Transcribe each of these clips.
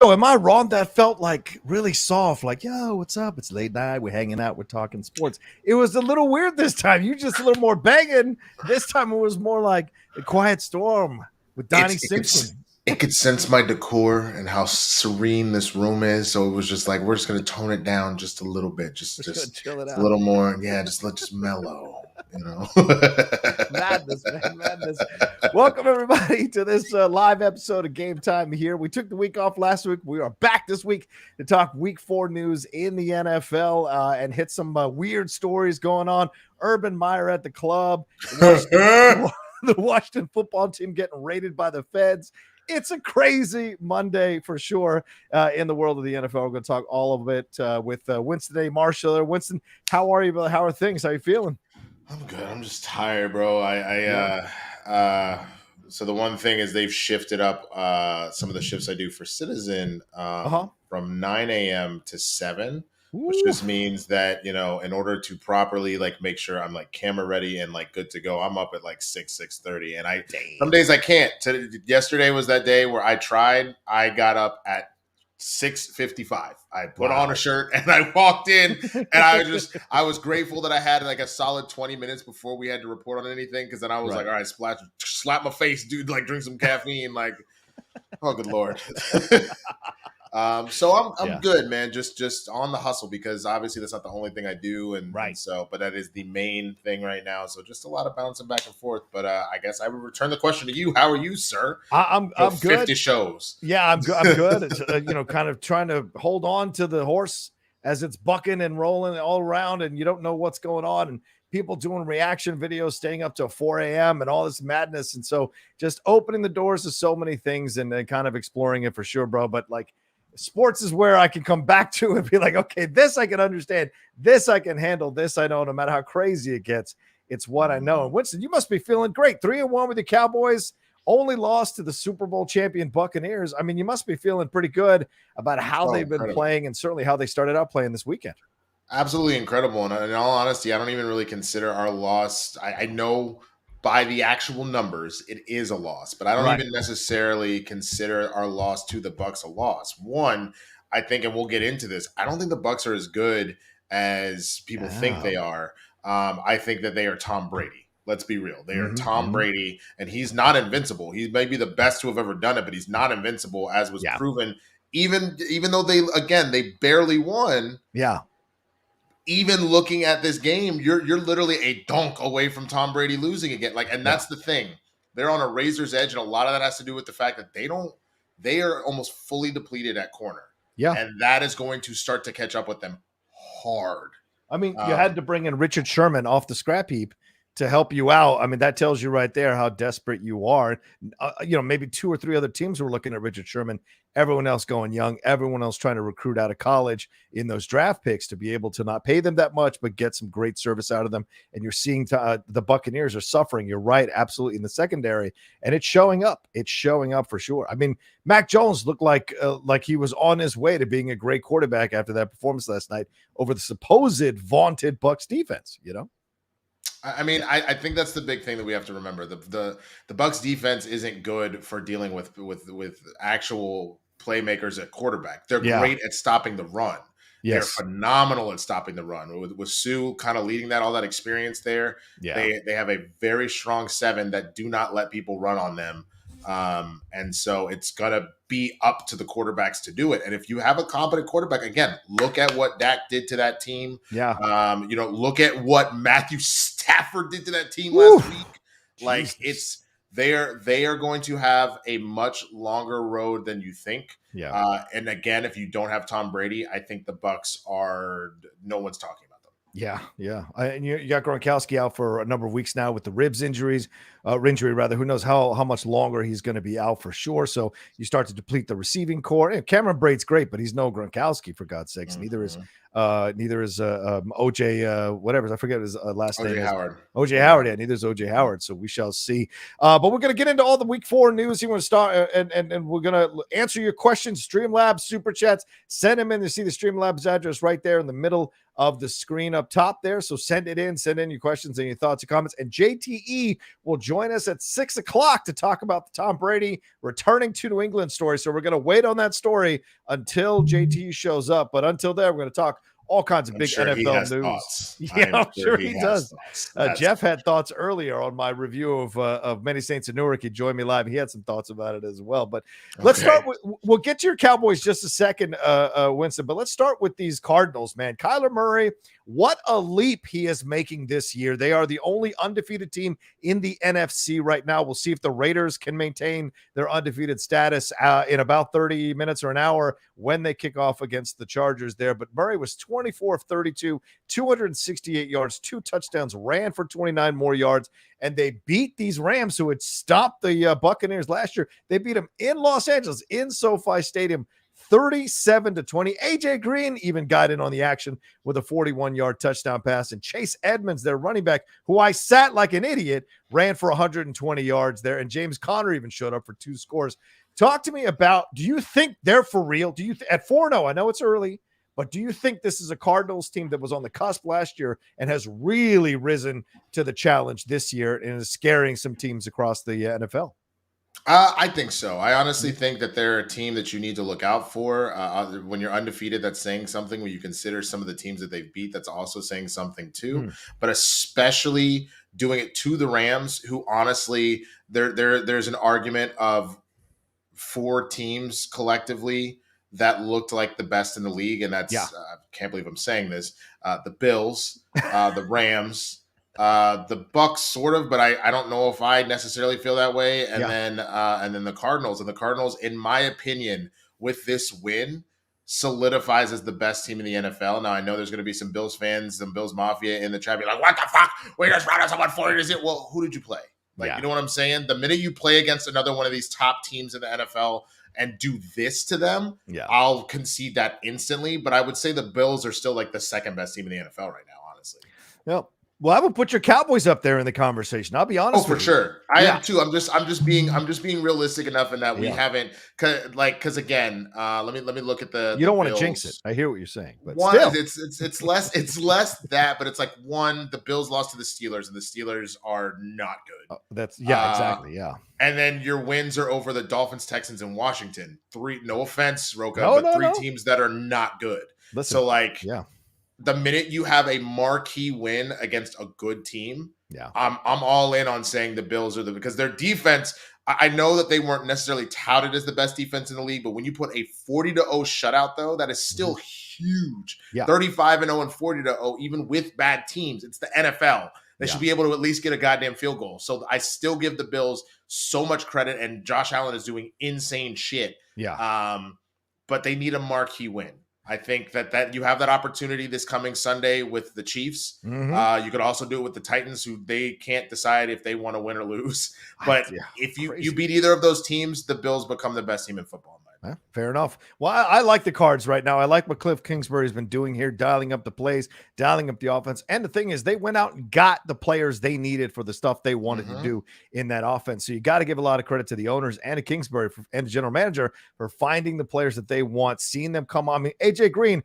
Oh, am I wrong? That felt like really soft. Like, yo, what's up? It's late night. We're hanging out. We're talking sports. It was a little weird this time. You just a little more banging. This time it was more like a quiet storm with Donnie Simpson. It could sense my decor and how serene this room is. So it was just like, we're just going to tone it down just a little bit. Just chill it out. A little more. Yeah, just mellow. Madness, man, madness. Welcome everybody to this live episode of Game Time here. We took the week off last week. We are back this week to talk week 4 news in the NFL and hit some weird stories going on. Urban Meyer at the club, the Washington football team getting raided by the feds. It's a crazy Monday for sure in the world of the NFL. We're going to talk all of it with Winston A. Marshall. Winston, how are you? How are things? How are you feeling? I'm good. I'm just tired, bro. So the one thing is they've shifted up some of the shifts I do for Citizen from 9 a.m. to 7, which just means that, in order to properly make sure I'm camera ready and good to go, I'm up at 6:30. And some days I can't. Yesterday was that day where I tried. I got up at 6:55. I put on a shirt and I walked in, and I was grateful that I had a solid 20 minutes before we had to report on anything, because then I was all right, slap my face, dude, drink some caffeine, oh good Lord. So I'm good, man. Just on the hustle, because obviously that's not the only thing I do, and so, but that is the main thing right now. So just a lot of bouncing back and forth. But I guess I would return the question to you. How are you, sir? I'm good. 50 shows. Yeah, I'm good. It's, kind of trying to hold on to the horse as it's bucking and rolling all around, and you don't know what's going on, and people doing reaction videos, staying up till 4 a.m. and all this madness. And so just opening the doors to so many things and kind of exploring it for sure, bro. But sports is where I can come back to and be okay, this I can understand, this I can handle, this I know, no matter how crazy it gets, it's what I know. And Winston, you must be feeling great. 3-1 with the Cowboys, only lost to the Super Bowl champion Buccaneers. I mean, you must be feeling pretty good about how they've been playing, and certainly how they started out playing this weekend. Absolutely incredible. And in all honesty, I don't even really consider our loss. I know by the actual numbers, it is a loss, but I don't even necessarily consider our loss to the Bucs a loss. One, I think, and we'll get into this, I don't think the Bucs are as good as people think they are. I think that they are Tom Brady. Let's be real. They are Tom Brady, and he's not invincible. He may be the best to have ever done it, but he's not invincible, as was proven. Even though they barely won. Yeah. Even looking at this game, you're literally a dunk away from Tom Brady losing again. And that's the thing. They're on a razor's edge, and a lot of that has to do with the fact that they are almost fully depleted at corner. Yeah. And that is going to start to catch up with them hard. I mean, you had to bring in Richard Sherman off the scrap heap to help you out. I mean, that tells you right there how desperate you are. Maybe 2 or 3 other teams were looking at Richard Sherman, everyone else going young, everyone else trying to recruit out of college in those draft picks to be able to not pay them that much, but get some great service out of them. And you're seeing the Buccaneers are suffering. You're right. Absolutely. In the secondary. And it's showing up. It's showing up for sure. I mean, Mac Jones looked like he was on his way to being a great quarterback after that performance last night over the supposed vaunted Bucs defense, I mean, I think that's the big thing that we have to remember. The Bucs defense isn't good for dealing with actual playmakers at quarterback. They're great at stopping the run. Yes. They're phenomenal at stopping the run. With Sue kind of leading all that experience there, they have a very strong 7 that do not let people run on them. And so it's going to be up to the quarterbacks to do it. And if you have a competent quarterback, again, look at what Dak did to that team. Yeah. Look at what Matthew Stafford did to that team last week. Jesus. They are going to have a much longer road than you think. Yeah. And again, if you don't have Tom Brady, I think the Bucs no one's talking about them. Yeah. And you got Gronkowski out for a number of weeks now with the ribs injury. Who knows how much longer he's going to be out for sure. So you start to deplete the receiving core. And Cameron Braid's great, but he's no Gronkowski, for God's sakes. Neither is OJ, whatever. I forget his last name. OJ Howard. Yeah, neither is OJ Howard. So we shall see. But we're going to get into all the week 4 news. You want to start and we're going to answer your questions. Streamlabs, SuperChats. Send them in to see the Streamlabs address right there in the middle of the screen up top there. So send in your questions and your thoughts and comments. And JTE will join us at 6 o'clock to talk about the Tom Brady returning to New England story. So we're going to wait on that story until JTE shows up. But until then, we're going to talk all kinds of big NFL news. Thoughts. Yeah, I'm sure he does. Thoughts. Jeff had thoughts earlier on my review of Many Saints of Newark. He joined me live. He had some thoughts about it as well. But let's start with, we'll get to your Cowboys just a second, Winston, but let's start with these Cardinals, man. Kyler Murray, what a leap he is making this year. They are the only undefeated team in the NFC right now. We'll see if the Raiders can maintain their undefeated status in about 30 minutes or an hour when they kick off against the Chargers there. But Murray was 24 of 32, 268 yards, 2 touchdowns, ran for 29 more yards, and they beat these Rams who had stopped the Buccaneers last year. They beat them in Los Angeles, in SoFi Stadium, 37-20. AJ Green even got in on the action with a 41-yard touchdown pass. And Chase Edmonds, their running back, who I sat like an idiot, ran for 120 yards there. And James Conner even showed up for 2 scores. Talk to me about, do you think they're for real? Do you at 4-0, I know it's early, but do you think this is a Cardinals team that was on the cusp last year and has really risen to the challenge this year and is scaring some teams across the NFL? I think so. I honestly think that they're a team that you need to look out for. When you're undefeated, that's saying something. When you consider some of the teams that they've beat, that's also saying something too. But especially doing it to the Rams, who honestly, there's an argument of 4 teams collectively that looked like the best in the league, and that's I can't believe I'm saying this. The Bills, the Rams. The Bucks sort of, but I don't know if I necessarily feel that way. And then the Cardinals, in my opinion, with this win, solidifies as the best team in the NFL. Now I know there's going to be some Bills fans, some Bills Mafia in the chat, be like, "What the fuck? We just routed someone 40 to 0." Well, who did you play? You know what I'm saying? The minute you play against another one of these top teams in the NFL and do this to them, I'll concede that instantly. But I would say the Bills are still like the second best team in the NFL right now, honestly. Yep. Well, I would put your Cowboys up there in the conversation. I'll be honest. Oh, for sure. I am too. I'm just being realistic enough in that we haven't, because again, let me look at the. You don't want to Bills. jinx it. I hear what you're saying, but one, still. it's less that, but it's like one, the Bills lost to the Steelers, and the Steelers are not good. That's exactly. Yeah. And then your wins are over the Dolphins, Texans, and Washington. 3, no offense, Rocha, but 3 teams that are not good. Listen, so the minute you have a marquee win against a good team, I'm all in on saying the Bills are because their defense, I know that they weren't necessarily touted as the best defense in the league, but when you put a 40-0 shutout, though, that is still huge. 35-0 and 40-0, even with bad teams. It's the NFL. They should be able to at least get a goddamn field goal. So I still give the Bills so much credit, and Josh Allen is doing insane shit. But they need a marquee win. I think that you have that opportunity this coming Sunday with the Chiefs. You could also do it with the Titans, who they can't decide if they want to win or lose. But if you beat either of those teams, the Bills become the best team in football. Fair enough. Well, I like the Cards right now. I like what Cliff Kingsbury's been doing here, dialing up the plays, dialing up the offense. And the thing is, they went out and got the players they needed for the stuff they wanted to do in that offense. So you got to give a lot of credit to the owners and to Kingsbury and the general manager for finding the players that they want, seeing them come on. I mean, AJ Green,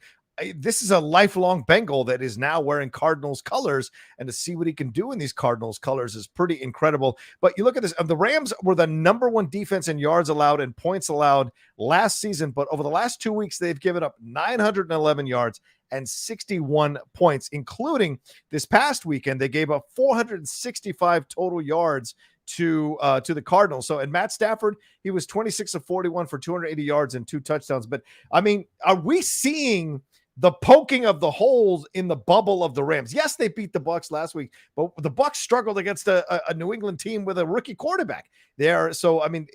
this is a lifelong Bengal that is now wearing Cardinals colors, and to see what he can do in these Cardinals colors is pretty incredible. But you look at this, the Rams were the #1 defense in yards allowed and points allowed last season, but over the last 2 weeks, they've given up 911 yards and 61 points, including this past weekend. They gave up 465 total yards to the Cardinals. So, and Matt Stafford, he was 26 of 41 for 280 yards and 2 touchdowns. But I mean, are we seeing the poking of the holes in the bubble of the Rams? Yes, they beat the Bucs last week, but the Bucs struggled against a New England team with a rookie quarterback there. So, I mean,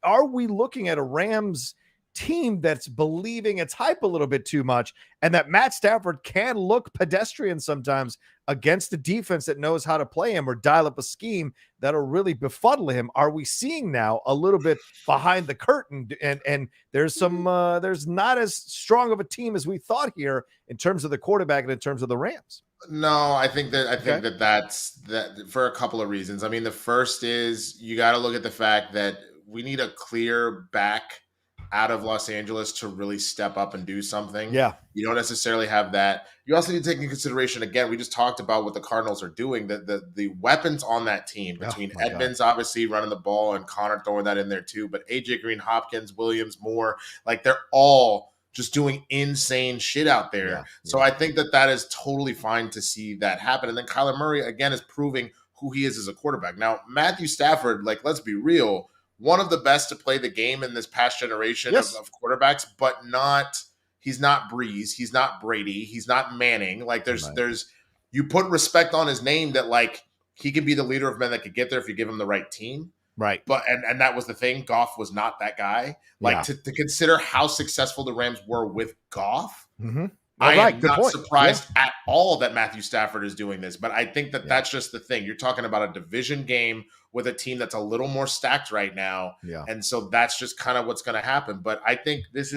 are we looking at a Rams team that's believing its hype a little bit too much, and that Matt Stafford can look pedestrian sometimes against a defense that knows how to play him or dial up a scheme that'll really befuddle him? Are we seeing now a little bit behind the curtain, and there's some there's not as strong of a team as we thought here in terms of the quarterback and in terms of the Rams? No, I think that's for a couple of reasons. I mean, the first is you got to look at the fact that we need a clear back out of Los Angeles to really step up and do something. Yeah. You don't necessarily have that. You also need to take into consideration, again, we just talked about what the Cardinals are doing, the weapons on that team between Edmonds, obviously running the ball, and Connor throwing that in there too. But AJ Green, Hopkins, Williams, Moore, like they're all just doing insane shit out there. Yeah. So I think that is totally fine to see that happen. And then Kyler Murray, again, is proving who he is as a quarterback. Now, Matthew Stafford, like, let's be real, one of the best to play the game in this past generation of quarterbacks, but he's not Breeze, he's not Brady, he's not Manning. Like there's you put respect on his name that like he can be the leader of men that could get there if you give him the right team. Right. But and that was the thing. Goff was not that guy. Like to consider how successful the Rams were with Goff. Mm-hmm. I am not surprised at all that Matthew Stafford is doing this, but I think that's just the thing. You're talking about a division game with a team that's a little more stacked right now. Yeah. And so that's just kind of what's going to happen. But I think this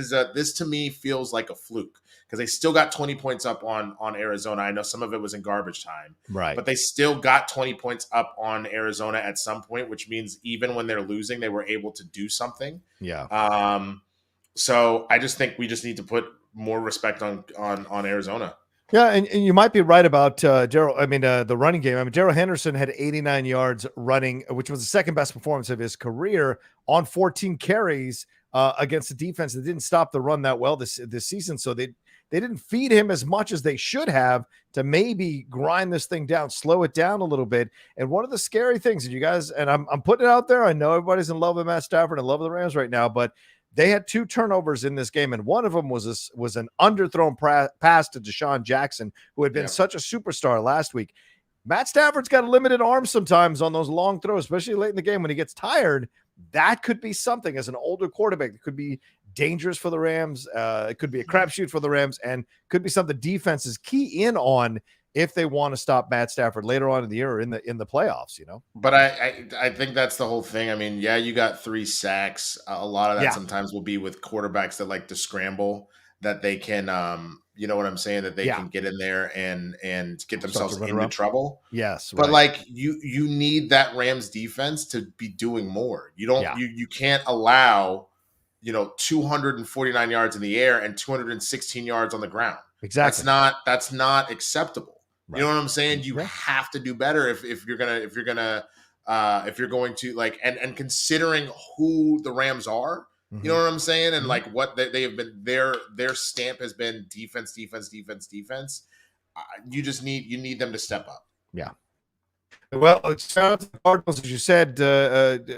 to me feels like a fluke because they still got 20 points up on Arizona. I know some of it was in garbage time, right? But they still got 20 points up on Arizona at some point, which means even when they're losing, they were able to do something. Yeah. So I just think we just need to put more respect on Arizona. Yeah, and you might be right about the running game. I mean, Darrell Henderson had 89 yards running, which was the second best performance of his career on 14 carries against the defense that didn't stop the run that well this season. So they didn't feed him as much as they should have to maybe grind this thing down, slow it down a little bit. And one of the scary things, and you guys, and I'm putting it out there, I know everybody's in love with Matt Stafford and love the Rams right now, but they had 2 turnovers in this game, and one of them was an underthrown pass to Deshaun Jackson, who had been such a superstar last week. Matt Stafford's got a limited arm sometimes on those long throws, especially late in the game when he gets tired. That could be something as an older quarterback. It could be dangerous for the Rams. It could be a crapshoot for the Rams, and could be something defenses key in on if they want to stop Matt Stafford later on in the year or in the playoffs, But I think that's the whole thing. I mean, you got 3 sacks. A lot of that sometimes will be with quarterbacks that like to scramble, that they can, you know what I'm saying, that they can get in there and get themselves into trouble. Yes. But like you need that Rams defense to be doing more. You don't, you can't allow, 249 yards in the air and 216 yards on the ground. Exactly. That's not acceptable. Right. You know what I'm saying? You have to do better if you're going to like, and considering who the Rams are, you know what I'm saying? And like what they have been, their stamp has been defense. You need them to step up. Yeah. Well, shout out to the Cardinals, as you said,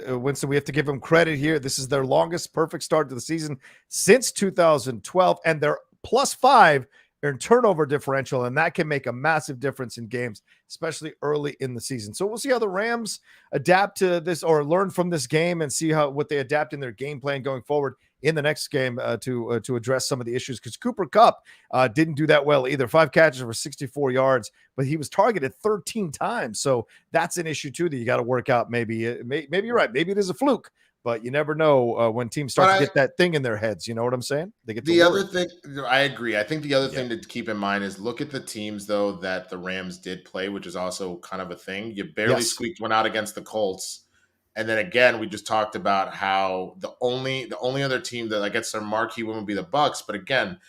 Winston. We have to give them credit here. This is their longest perfect start to the season since 2012, and they're +5 in turnover differential, and that can make a massive difference in games, especially early in the season. So we'll see how the Rams adapt to this or learn from this game and see what they adapt in their game plan going forward in the next game to address some of the issues, because Cooper Kupp didn't do that well either. 5 catches for 64 yards, but he was targeted 13 times. So that's an issue too that you got to work out. Maybe you're right. Maybe it is a fluke. But you never know when teams start to get that thing in their heads. You know what I'm saying? They get the other thing. I agree. I think the other thing to keep in mind is look at the teams, though, that the Rams did play, which is also kind of a thing. You barely squeaked one out against the Colts. And then again, we just talked about how the only other team that I guess their marquee win would be the Bucs. But again,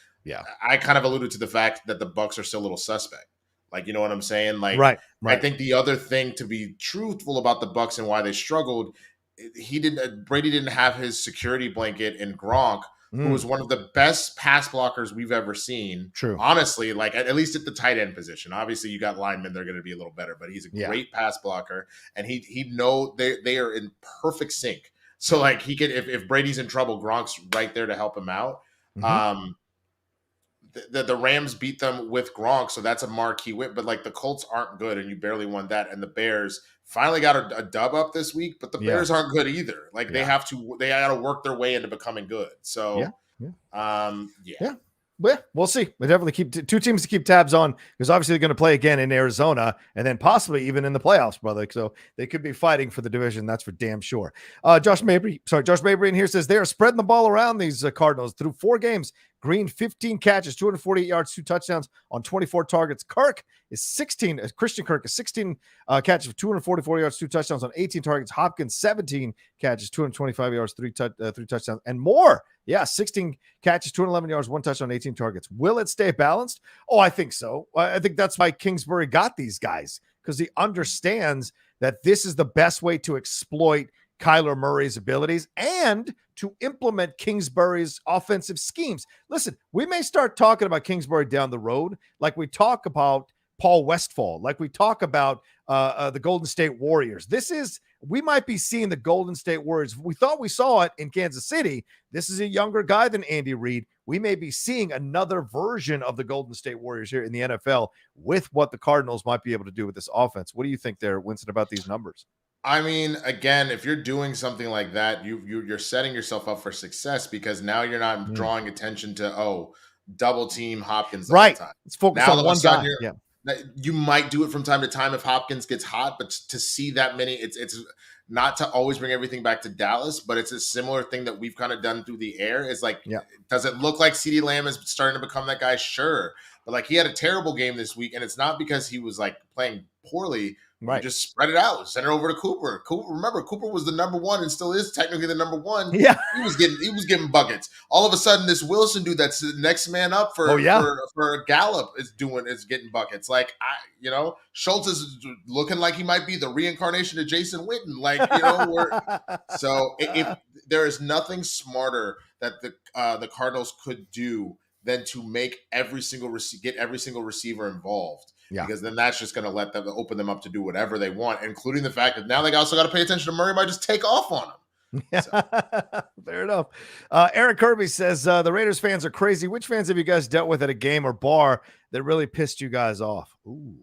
I kind of alluded to the fact that the Bucs are still a little suspect. Like, you know what I'm saying? Like, right. I think the other thing to be truthful about the Bucs and why they struggled, Brady didn't have his security blanket in Gronk, who was one of the best pass blockers we've ever seen. True. Honestly, like at least at the tight end position. Obviously, you got linemen, they're going to be a little better, but he's a great pass blocker, and they are in perfect sync. So like he could, if Brady's in trouble, Gronk's right there to help him out. The Rams beat them with Gronk, so that's a marquee win. But like the Colts aren't good, and you barely won that. And the Bears finally got a dub up this week, but the Bears aren't good either. Like they got to work their way into becoming good. So Well, we'll see. We definitely keep 2 teams to keep tabs on, because obviously they're going to play again in Arizona and then possibly even in the playoffs, brother. So they could be fighting for the division. That's for damn sure. Josh Mabry in here says they are spreading the ball around, these Cardinals. Through 4 games, Green, 15 catches, 248 yards, 2 touchdowns on 24 targets. Christian Kirk is 16 catches, 244 yards, 2 touchdowns on 18 targets. Hopkins, 17 catches, 225 yards, 3 touchdowns, and more. Yeah, 16 catches, 211 yards, 1 touchdown, 18 targets. Will it stay balanced? Oh, I think so. I think that's why Kingsbury got these guys, because he understands that this is the best way to exploit Kyler Murray's abilities and to implement Kingsbury's offensive schemes. Listen, we may start talking about Kingsbury down the road like we talk about Paul Westphal, like we talk about the Golden State Warriors. We might be seeing the Golden State Warriors. We thought we saw it in Kansas City. This is a younger guy than Andy Reid. We may be seeing another version of the Golden State Warriors here in the NFL with what the Cardinals might be able to do with this offense. What do you think there, Winston, about these numbers? I mean, again, if you're doing something like that, you're setting yourself up for success, because now you're not drawing attention to double team Hopkins all the time. It's focused on one guy. Yeah. You might do it from time to time if Hopkins gets hot, but to see that many, it's not to always bring everything back to Dallas, but it's a similar thing that we've kind of done through the air. Is like, does it look like CeeDee Lamb is starting to become that guy? Sure. But like, he had a terrible game this week, and it's not because he was like playing poorly. Right. You just spread it out. Send it over to Cooper. Remember, Cooper was the number one and still is technically the number one. Yeah. He was getting buckets. All of a sudden, this Wilson dude that's the next man up for Gallup is getting buckets. Like, Schultz is looking like he might be the reincarnation of Jason Witten. Like, so if there is nothing smarter that the Cardinals could do than to make get every single receiver involved. Yeah. Because then that's just going to let them open them up to do whatever they want, including the fact that now they also got to pay attention to Murray might just take off on him. Yeah. So. Fair enough. Aaron Kirby says the Raiders fans are crazy. Which fans have you guys dealt with at a game or bar that really pissed you guys off? Ooh.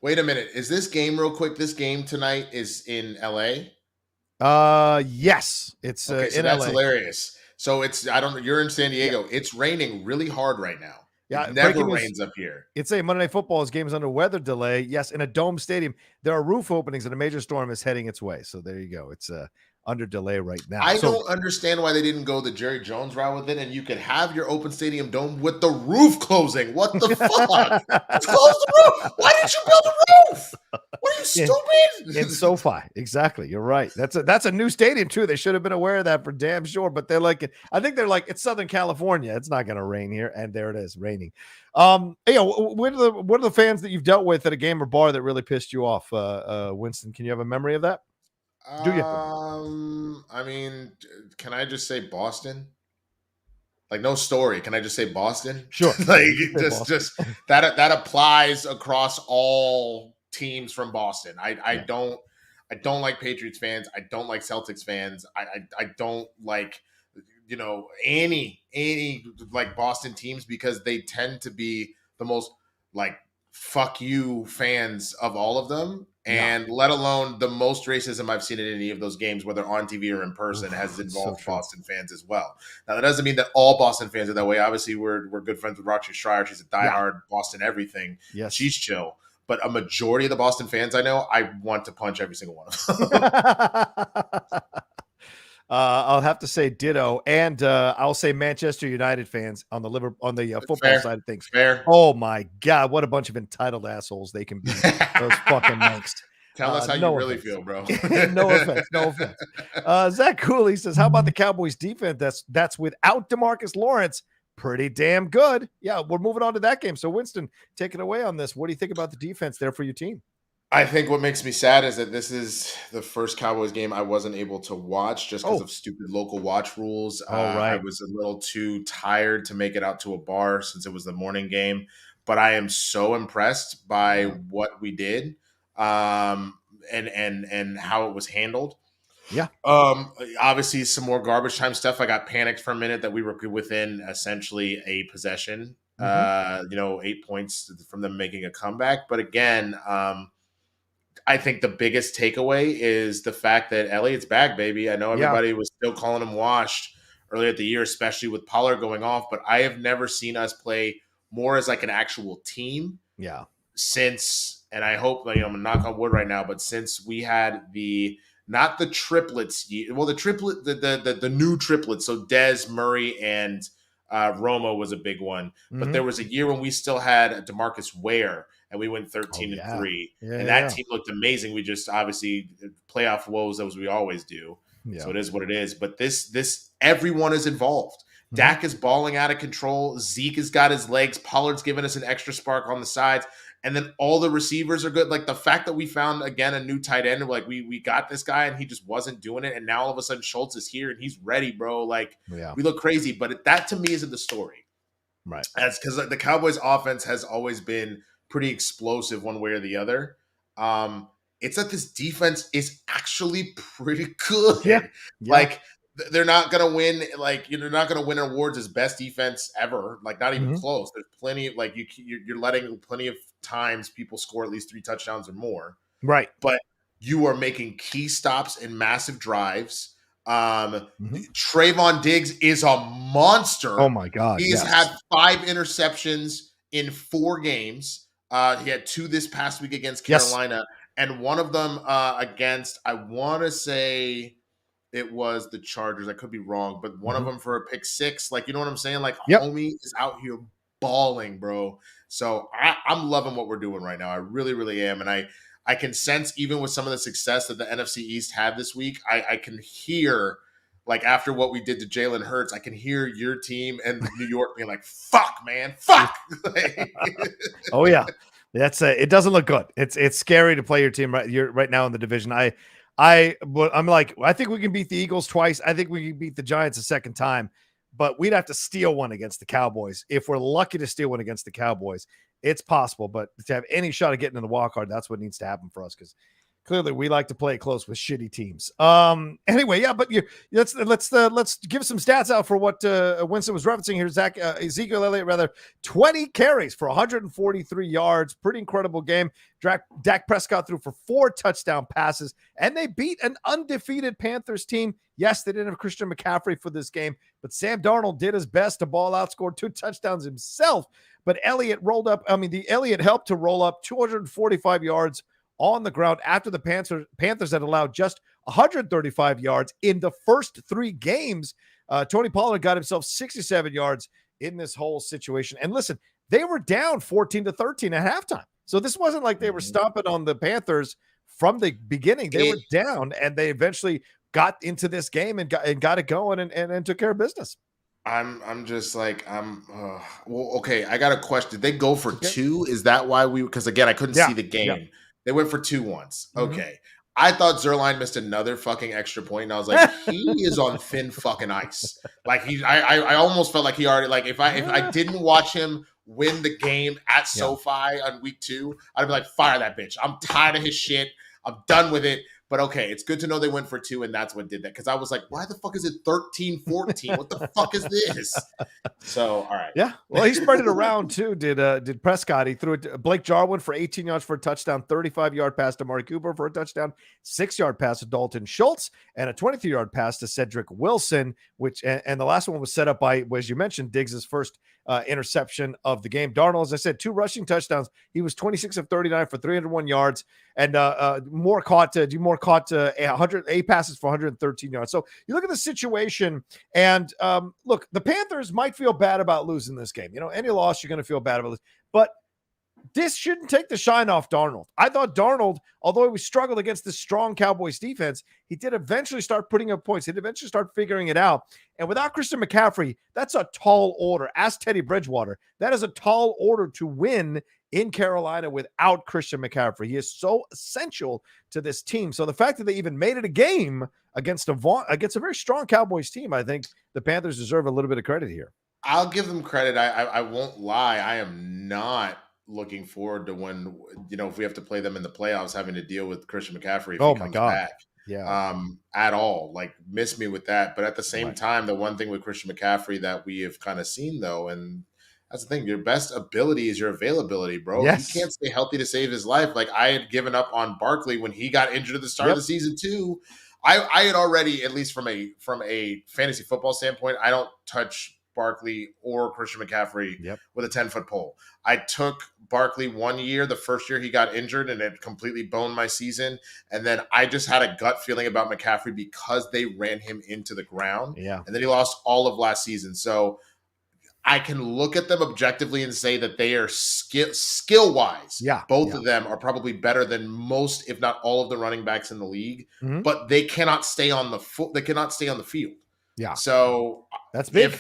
Wait a minute. Is this game real quick? This game tonight is in LA? Yes. It's okay, so in that's LA. Hilarious. So you're in San Diego. Yeah. It's raining really hard right now. Yeah, it never rains up here. It's a Monday Night Football's game is under weather delay. Yes, in a dome stadium, there are roof openings and a major storm is heading its way. So there you go. It's under delay right now. I don't understand why they didn't go the Jerry Jones route with it, and you could have your open stadium dome with the roof closing. What the fuck? Close the roof. Why didn't you build a roof? What are you, stupid? In SoFi. Exactly. You're right. That's a new stadium too. They should have been aware of that for damn sure. But I think they're like, it's Southern California. It's not going to rain here. And there it is, raining. What are the fans that you've dealt with at a game or bar that really pissed you off? Winston, can you have a memory of that? Do you? I mean, can I just say Boston? Like, no story. Can I just say Boston? Sure. Like, just that applies across all teams from Boston. I don't like Patriots fans. I don't like Celtics fans. I don't like any like Boston teams, because they tend to be the most like fuck you fans of all of them. And let alone the most racism I've seen in any of those games, whether on TV or in person, has involved Boston fans as well. Now, that doesn't mean that all Boston fans are that way. Obviously, we're good friends with Roxy Schreier. She's a diehard Boston everything. Yes. She's chill. But a majority of the Boston fans I know, I want to punch every single one of them. I'll have to say ditto, and I'll say Manchester United fans on the football side of things. Fair. Oh my God, what a bunch of entitled assholes they can be. Those fucking monks. Tell us how you really feel, bro. No offense. Zach Cooley says, "How about the Cowboys defense? That's without DeMarcus Lawrence. Pretty damn good." Yeah, we're moving on to that game. So Winston, take it away on this. What do you think about the defense there for your team? I think what makes me sad is that this is the first Cowboys game I wasn't able to watch just because of stupid local watch rules. I was a little too tired to make it out to a bar since it was the morning game. But I am so impressed by what we did and how it was handled. Yeah. Obviously, some more garbage time stuff. I got panicked for a minute that we were within essentially a possession. 8 points from them making a comeback. But again, I think the biggest takeaway is the fact that Elliott's back, baby. I know everybody was still calling him washed earlier at the year, especially with Pollard going off, but I have never seen us play more as like an actual team. Yeah. Since, and I hope, I'm gonna knock on wood right now, but since we had not the triplets, well, the new triplets, so Dez, Murray, and Romo was a big one. But there was a year when we still had DeMarcus Ware, and we went 13-3. And that team looked amazing. We just obviously playoff woes as we always do. Yeah. So it is what it is. But this everyone is involved. Dak is balling out of control. Zeke has got his legs. Pollard's giving us an extra spark on the sides. And then all the receivers are good. Like the fact that we found, again, a new tight end, like we got this guy and he just wasn't doing it. And now all of a sudden Schultz is here and he's ready, bro. Like we look crazy. But that to me isn't the story. Right. That's because the Cowboys offense has always been pretty explosive one way or the other. It's that this defense is actually pretty good. Yeah. Like they're not going to win. Like you're not going to win awards as best defense ever. Like not even close. There's plenty of like you're letting plenty of times people score at least 3 touchdowns or more. Right. But you are making key stops in massive drives. Trayvon Diggs is a monster. Oh my God. He has had 5 interceptions in 4 games. He had 2 this past week against Carolina, and one of them against, I want to say it was the Chargers. I could be wrong, but one of them for a pick 6. Like, you know what I'm saying? Like, homie is out here balling, bro. So I'm loving what we're doing right now. I really, really am. And I can sense, even with some of the success that the NFC East had this week, I can hear, like, after what we did to Jalen Hurts, I can hear your team and New York being like, fuck, man, fuck. Oh, yeah. That's it doesn't look good. It's scary to play your team right now in the division. I'm like, I think we can beat the Eagles twice. I think we can beat the Giants a second time, but we'd have to steal one against the Cowboys. If we're lucky to steal one against the Cowboys, it's possible, but to have any shot of getting in the wild card, that's what needs to happen for us, because clearly we like to play it close with shitty teams. Anyway, yeah, but let's give some stats out for what Winston was referencing here. Ezekiel Elliott, 20 carries for 143 yards. Pretty incredible game. Dak Prescott threw for 4 touchdown passes, and they beat an undefeated Panthers team. Yes, they didn't have Christian McCaffrey for this game, but Sam Darnold did his best to ball out, scored 2 touchdowns himself. But Elliott helped to roll up 245 yards on the ground after the Panthers had allowed just 135 yards in the first 3 games. Tony Pollard got himself 67 yards in this whole situation. And listen, they were down 14-13 at halftime. So this wasn't like they were stomping on the Panthers from the beginning. They were down, and they eventually got into this game and got it going and took care of business. I'm just like, well, okay, I got a question. Did they go for 2? Is that why because again, I couldn't see the game. Yeah. They went for 2 once. Okay. I thought Zerline missed another fucking extra point, and I was like, he is on thin fucking ice. Like I almost felt like he already, like if I didn't watch him win the game at SoFi on week 2, I'd be like, fire that bitch. I'm tired of his shit. I'm done with it. But okay, it's good to know they went for 2, and that's what did that. Because I was like, why the fuck is it 13-14? What the fuck is this? So, all right. Yeah. Well, he spread it around too. Did Prescott? He threw it to Blake Jarwin for 18 yards for a touchdown, 35-yard pass to Amari Cooper for a touchdown, 6-yard pass to Dalton Schultz, and a 23-yard pass to Cedric Wilson, which and the last one was set up by, as you mentioned, Diggs' first interception of the game. Darnold, as I said, 2 rushing touchdowns. He was 26 of 39 for 301 yards, and more caught 8 passes for 113 yards. So you look at the situation, and look, the Panthers might feel bad about losing this game. You know, any loss, you're going to feel bad about this, but this shouldn't take the shine off Darnold. I thought Darnold, although he struggled against this strong Cowboys defense, he did eventually start putting up points. He did eventually start figuring it out. And without Christian McCaffrey, that's a tall order. Ask Teddy Bridgewater. That is a tall order to win in Carolina without Christian McCaffrey. He is so essential to this team. So the fact that they even made it a game against a very strong Cowboys team, I think the Panthers deserve a little bit of credit here. I'll give them credit. I won't lie. I am not looking forward to when, if we have to play them in the playoffs, having to deal with Christian McCaffrey if he comes back. Yeah. At all. Like, miss me with that. But at the same time, the one thing with Christian McCaffrey that we have kind of seen, though, and that's the thing, your best ability is your availability, bro. Yes. He can't stay healthy to save his life. Like, I had given up on Barkley when he got injured at the start of the season too. I had already, at least from a fantasy football standpoint, I don't touch Barkley or Christian McCaffrey with a 10-foot pole. I took Barkley one year, the first year he got injured, and it completely boned my season. And then I just had a gut feeling about McCaffrey because they ran him into the ground. Yeah. And then he lost all of last season. So I can look at them objectively and say that they are skill wise. Both of them are probably better than most, if not all, of the running backs in the league. Mm-hmm. But they cannot stay on the They cannot stay on the field. Yeah. So that's big.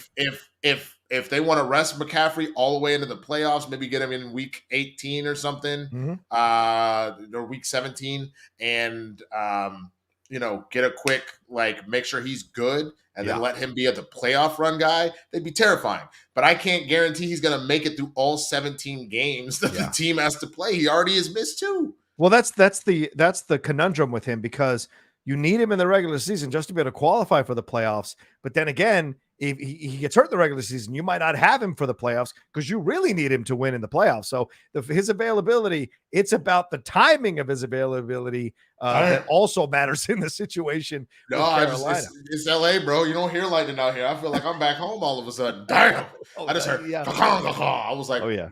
If they want to rest McCaffrey all the way into the playoffs, maybe get him in week 18 or something, or week 17, and get a quick make sure he's good. And then let him be the playoff run guy, they'd be terrifying. But I can't guarantee he's going to make it through all 17 games that the team has to play. He already has missed 2. Well, that's the conundrum with him, because you need him in the regular season just to be able to qualify for the playoffs. But then again, if he gets hurt in the regular season, you might not have him for the playoffs because you really need him to win in the playoffs. So his availability, it's about the timing of his availability that also matters in the situation. No, it's LA, bro. You don't hear lightning out here. I feel like I'm back home all of a sudden. Damn. I just heard. I was like, oh yeah.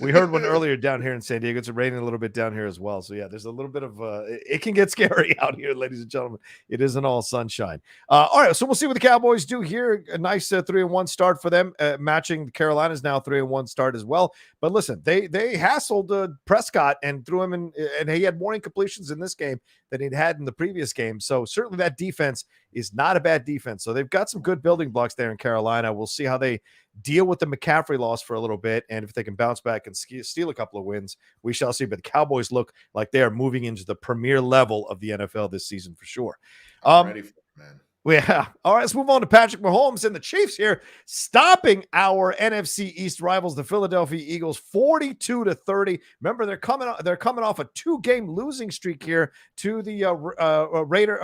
We heard one earlier down here in San Diego. It's raining a little bit down here as well. So yeah, there's a little bit of it can get scary out here, ladies and gentlemen. It isn't all sunshine. All right, so we'll see what the Cowboys do here. A nice 3-1 start for them, matching Carolina's now 3-1 start as well. But listen, they hassled Prescott and threw him in, and he had more incompletions in this game than he'd had in the previous game. So certainly that defense is not a bad defense. So they've got some good building blocks there in Carolina. We'll see how they deal with the McCaffrey loss for a little bit, and if they can bounce back and steal a couple of wins, we shall see. But the Cowboys look like they are moving into the premier level of the NFL this season for sure. I'm ready for it, man. Yeah. All right, let's move on to Patrick Mahomes and the Chiefs here, stopping our NFC East rivals, the Philadelphia Eagles, 42-30. Remember, they're coming off a 2-game losing streak here to the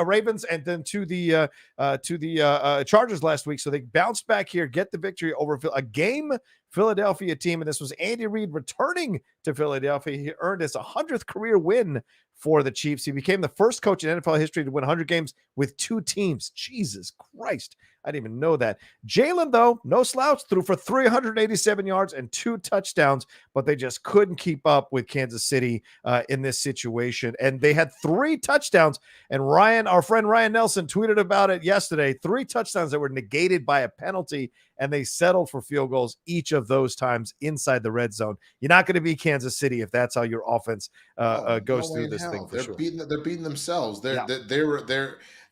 Ravens, and then to the Chargers last week. So they bounced back here, get the victory over a game Philadelphia team, and this was Andy Reid returning to Philadelphia. He earned his 100th career win for the Chiefs. He became the first coach in NFL history to win 100 games with 2 teams. Jesus Christ. I didn't even know that. Jalen, though, no slouch, threw for 387 yards and 2 touchdowns, but they just couldn't keep up with Kansas City in this situation. And they had 3 touchdowns, and our friend Ryan Nelson tweeted about it yesterday. 3 touchdowns that were negated by a penalty, and they settled for field goals each of those times inside the red zone. You're not going to be Kansas City if that's how your offense goes through this thing. They're beating themselves.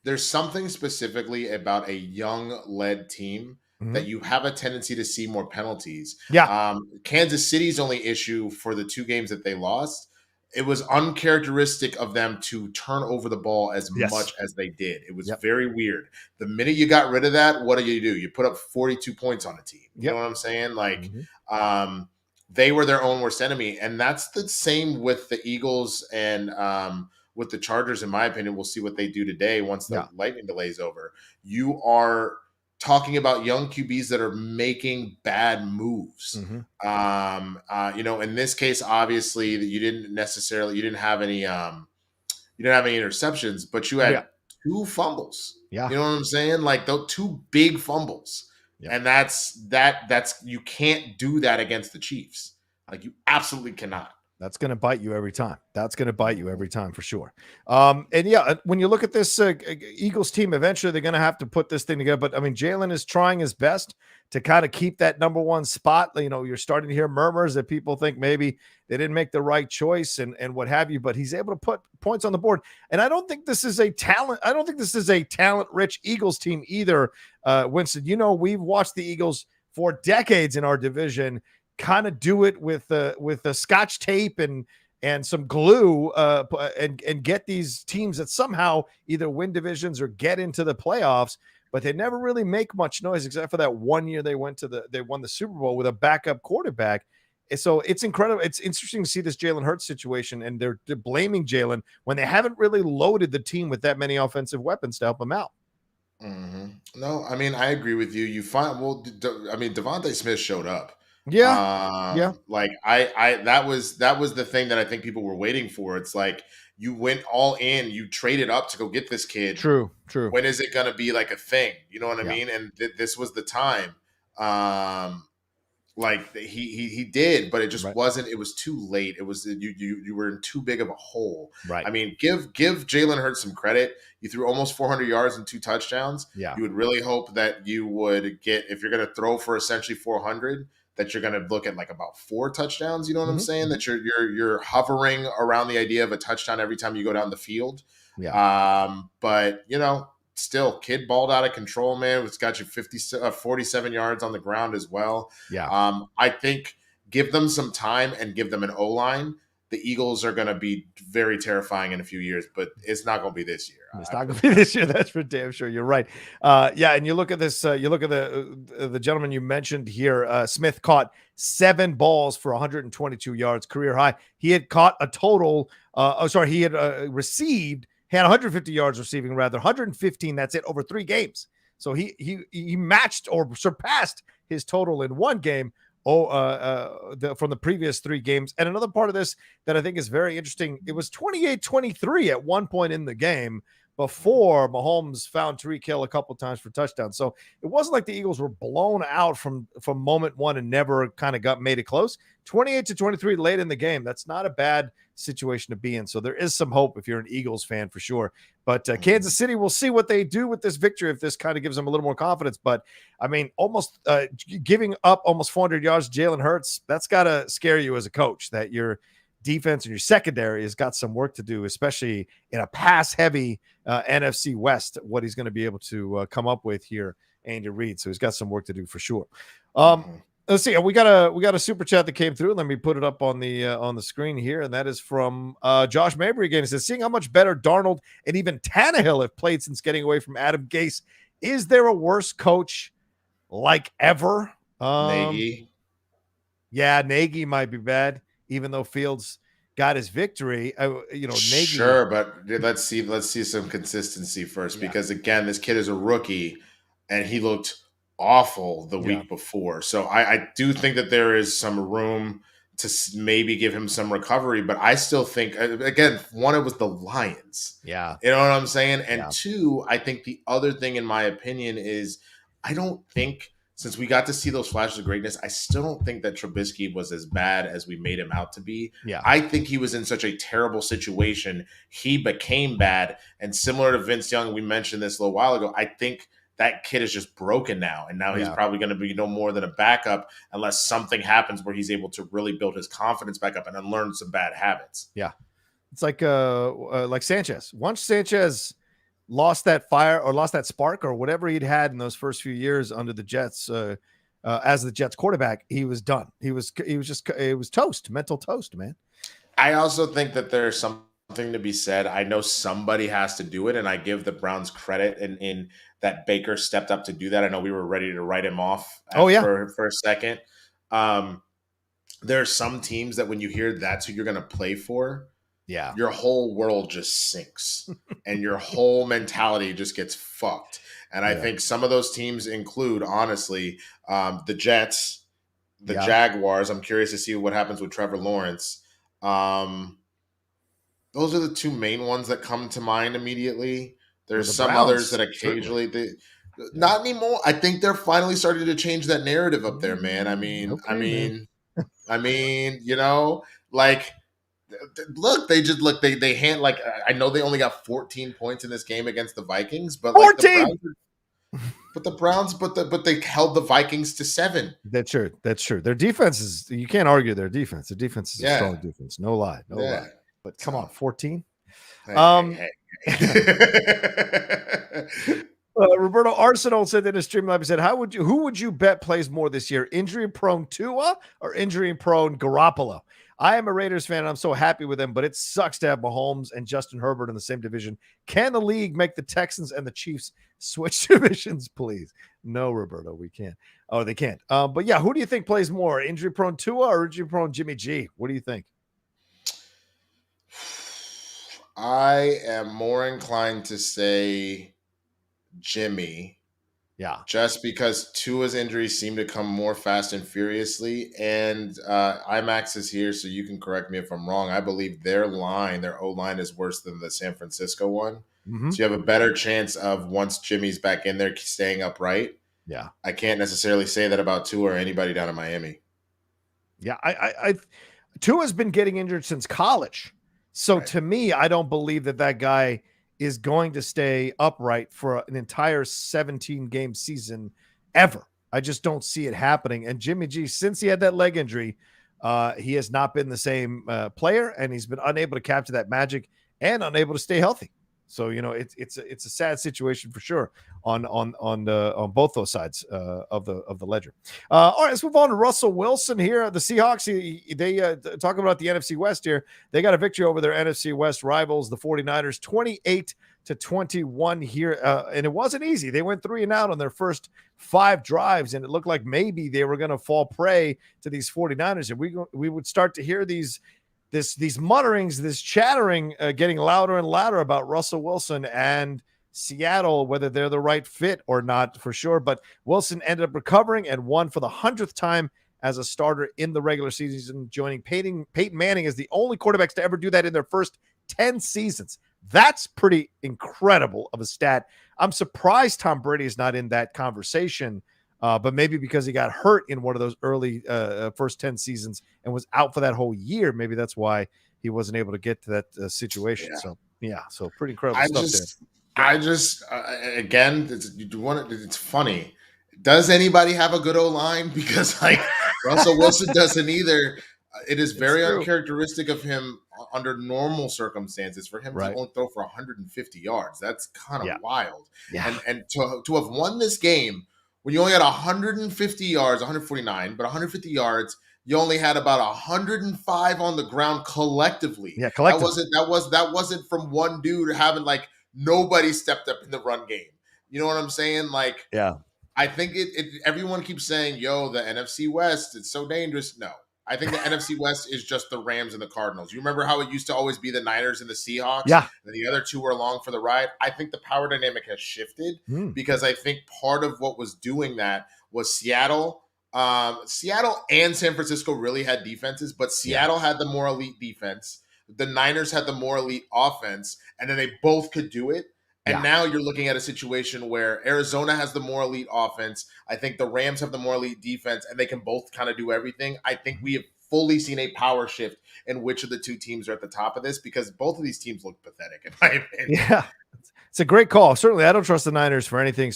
There's something specifically about a young-led team that you have a tendency to see more penalties. Yeah. Kansas City's only issue for the 2 games that they lost, it was uncharacteristic of them to turn over the ball as much as they did. It was very weird. The minute you got rid of that, what do? You put up 42 points on a team. You know what I'm saying? They were their own worst enemy. And that's the same with the Eagles and with the Chargers, in my opinion. We'll see what they do today once the lightning delay is over. You are talking about young QBs that are making bad moves. In this case, obviously, that you didn't have any interceptions, but you had 2 fumbles. You know what I'm saying? Like those 2 big fumbles. And that's you can't do that against the Chiefs. Like you absolutely cannot. That's going to bite you every time. That's going to bite you every time for sure. When you look at this Eagles team, eventually they're going to have to put this thing together. But I mean, Jalen is trying his best to kind of keep that number 1 spot. You know, you're starting to hear murmurs that people think maybe they didn't make the right choice and what have you, but he's able to put points on the board. And I don't think this is a talent-rich Eagles team either, Winston. You know, we've watched the Eagles for decades in our division kind of do it with the Scotch tape and some glue and get these teams that somehow either win divisions or get into the playoffs, but they never really make much noise except for that one year they won the Super Bowl with a backup quarterback. So it's incredible. It's interesting to see this Jalen Hurts situation, and they're blaming Jalen when they haven't really loaded the team with that many offensive weapons to help them out. No, I mean, I agree with you. Devontae Smith showed up. Like that was the thing that I think people were waiting for. It's like you went all in, you traded up to go get this kid. True. When is it going to be like a thing? You know what I mean? And this was the time Like he did, but it just Right. wasn't. It was too late. It was you were in too big of a hole. Right. I mean, give Jalen Hurts some credit. You threw almost 400 yards and 2 touchdowns. Yeah. You would really hope that you would get, if you're going to throw for essentially 400, that you're going to look at like about 4 touchdowns. You know what I'm saying? That you're hovering around the idea of a touchdown every time you go down the field. Yeah. But still, kid balled out of control, man. It's got you 47 yards on the ground as well. Yeah. I think give them some time and give them an O-line. The Eagles are going to be very terrifying in a few years, but it's not going to be this year. It's not going to be this year. That's for damn sure. You're right. And you look at this. You look at the gentleman you mentioned here. Smith caught 7 balls for 122 yards, career high. He had caught a total. He had received. He had 150 yards receiving, rather 115. That's it over 3 games. So he matched or surpassed his total in 1 game. From the previous 3 games. And another part of this that I think is very interesting, it was 28-23 at one point in the game before Mahomes found Tyreek Hill a couple of times for touchdowns. So it wasn't like the Eagles were blown out from moment one and never kind of made it close. 28-23 late in the game. That's not a bad situation to be in. So there is some hope if you're an Eagles fan for sure. But Kansas City, we'll see what they do with this victory, if this kind of gives them a little more confidence. But I mean, almost giving up almost 400 yards, Jalen Hurts, that's got to scare you as a coach, that your defense and your secondary has got some work to do, especially in a pass-heavy NFC West, what he's going to be able to come up with here, Andy Reid. So he's got some work to do for sure. Let's see. We got a super chat that came through. Let me put it up on the screen here, and that is from Josh Mabry again. He says, "Seeing how much better Darnold and even Tannehill have played since getting away from Adam Gase, is there a worse coach like ever?" Nagy. Yeah, Nagy might be bad, even though Fields got his victory. Nagy. Sure, but let's see some consistency first, because again, this kid is a rookie, and he looked awful the week before. So I do think that there is some room to maybe give him some recovery, but I still think, again, one, it was the Lions. Yeah. You know what I'm saying? And 2, I think the other thing, in my opinion, is I don't think, since we got to see those flashes of greatness, I still don't think that Trubisky was as bad as we made him out to be. Yeah. I think he was in such a terrible situation. He became bad. And similar to Vince Young, we mentioned this a little while ago, I think that kid is just broken now. And now he's probably going to be no more than a backup unless something happens where he's able to really build his confidence back up and unlearn some bad habits. Yeah. It's like Sanchez. Once Sanchez lost that fire or lost that spark or whatever he'd had in those first few years under the Jets, as the Jets quarterback, he was done. It was toast, mental toast, man. I also think that there's something to be said. I know somebody has to do it, and I give the Browns credit in that Baker stepped up to do that. I know we were ready to write him off for a second. There are some teams that when you hear that's who you're going to play for, your whole world just sinks and your whole mentality just gets fucked. And I think some of those teams include, honestly, the Jets, the Jaguars. I'm curious to see what happens with Trevor Lawrence. Those are the 2 main ones that come to mind immediately. There's some Browns, others that occasionally not anymore. I think they're finally starting to change that narrative up there, man. I mean, like, look, they hand, like, I know they only got 14 points in this game against the Vikings, but 14. But they held the Vikings to 7. That's true. Their defense is, you can't argue their defense. Their defense is a strong defense. No lie. But come on, 14. Roberto Arsenal said in a Streamlabs, he said, who would you bet plays more this year? Injury-prone Tua or injury-prone Garoppolo? I am a Raiders fan, and I'm so happy with them, but it sucks to have Mahomes and Justin Herbert in the same division. Can the league make the Texans and the Chiefs switch divisions, please? No, Roberto, we can't. Oh, they can't. But yeah, who do you think plays more, injury-prone Tua or injury-prone Jimmy G? What do you think? I am more inclined to say Jimmy. Yeah. Just because Tua's injuries seem to come more fast and furiously. And IMAX is here, so you can correct me if I'm wrong. I believe their O-line is worse than the San Francisco one. Mm-hmm. So you have a better chance of, once Jimmy's back in there, staying upright. Yeah. I can't necessarily say that about Tua or anybody down in Miami. Yeah, Tua's been getting injured since college. So to me, I don't believe that guy is going to stay upright for an entire 17-game season ever. I just don't see it happening. And Jimmy G, since he had that leg injury, he has not been the same player, and he's been unable to capture that magic and unable to stay healthy. So it's a sad situation for sure on both those sides of the ledger. All right, let's move on to Russell Wilson here. The Seahawks, they talking about the NFC West here. They got a victory over their NFC West rivals, the 49ers, 28-21 here, and it wasn't easy. They went 3 and out on their first 5 drives, and it looked like maybe they were going to fall prey to these 49ers, and we would start to hear these mutterings, this chattering, getting louder and louder about Russell Wilson and Seattle, whether they're the right fit or not for sure. But Wilson ended up recovering and won for the 100th time as a starter in the regular season, joining Peyton Manning as the only quarterbacks to ever do that in their first 10 seasons. That's pretty incredible of a stat. I'm surprised Tom Brady is not in that conversation. But maybe because he got hurt in one of those early first 10 seasons and was out for that whole year, maybe that's why he wasn't able to get to that situation. Yeah. So pretty incredible stuff again, it's funny. Does anybody have a good O-line? Because Russell Wilson doesn't either. It is very uncharacteristic of him under normal circumstances for him to only throw for 150 yards. That's kind of wild. Yeah. And to have won this game when you only had 150 yards, 149, but 150 yards, you only had about 105 on the ground collectively. Yeah, collectively. That wasn't from one dude having nobody stepped up in the run game. You know what I'm saying? I think everyone keeps saying, yo, the NFC West, it's so dangerous. No. I think the NFC West is just the Rams and the Cardinals. You remember how it used to always be the Niners and the Seahawks? Yeah. And the other two were along for the ride? I think the power dynamic has shifted because I think part of what was doing that was Seattle. Seattle and San Francisco really had defenses, but Seattle had the more elite defense. The Niners had the more elite offense, and then they both could do it. And now you're looking at a situation where Arizona has the more elite offense. I think the Rams have the more elite defense, and they can both kind of do everything. I think we have fully seen a power shift in which of the two teams are at the top of this because both of these teams look pathetic, in my opinion. Yeah. It's a great call. Certainly, I don't trust the Niners for anything.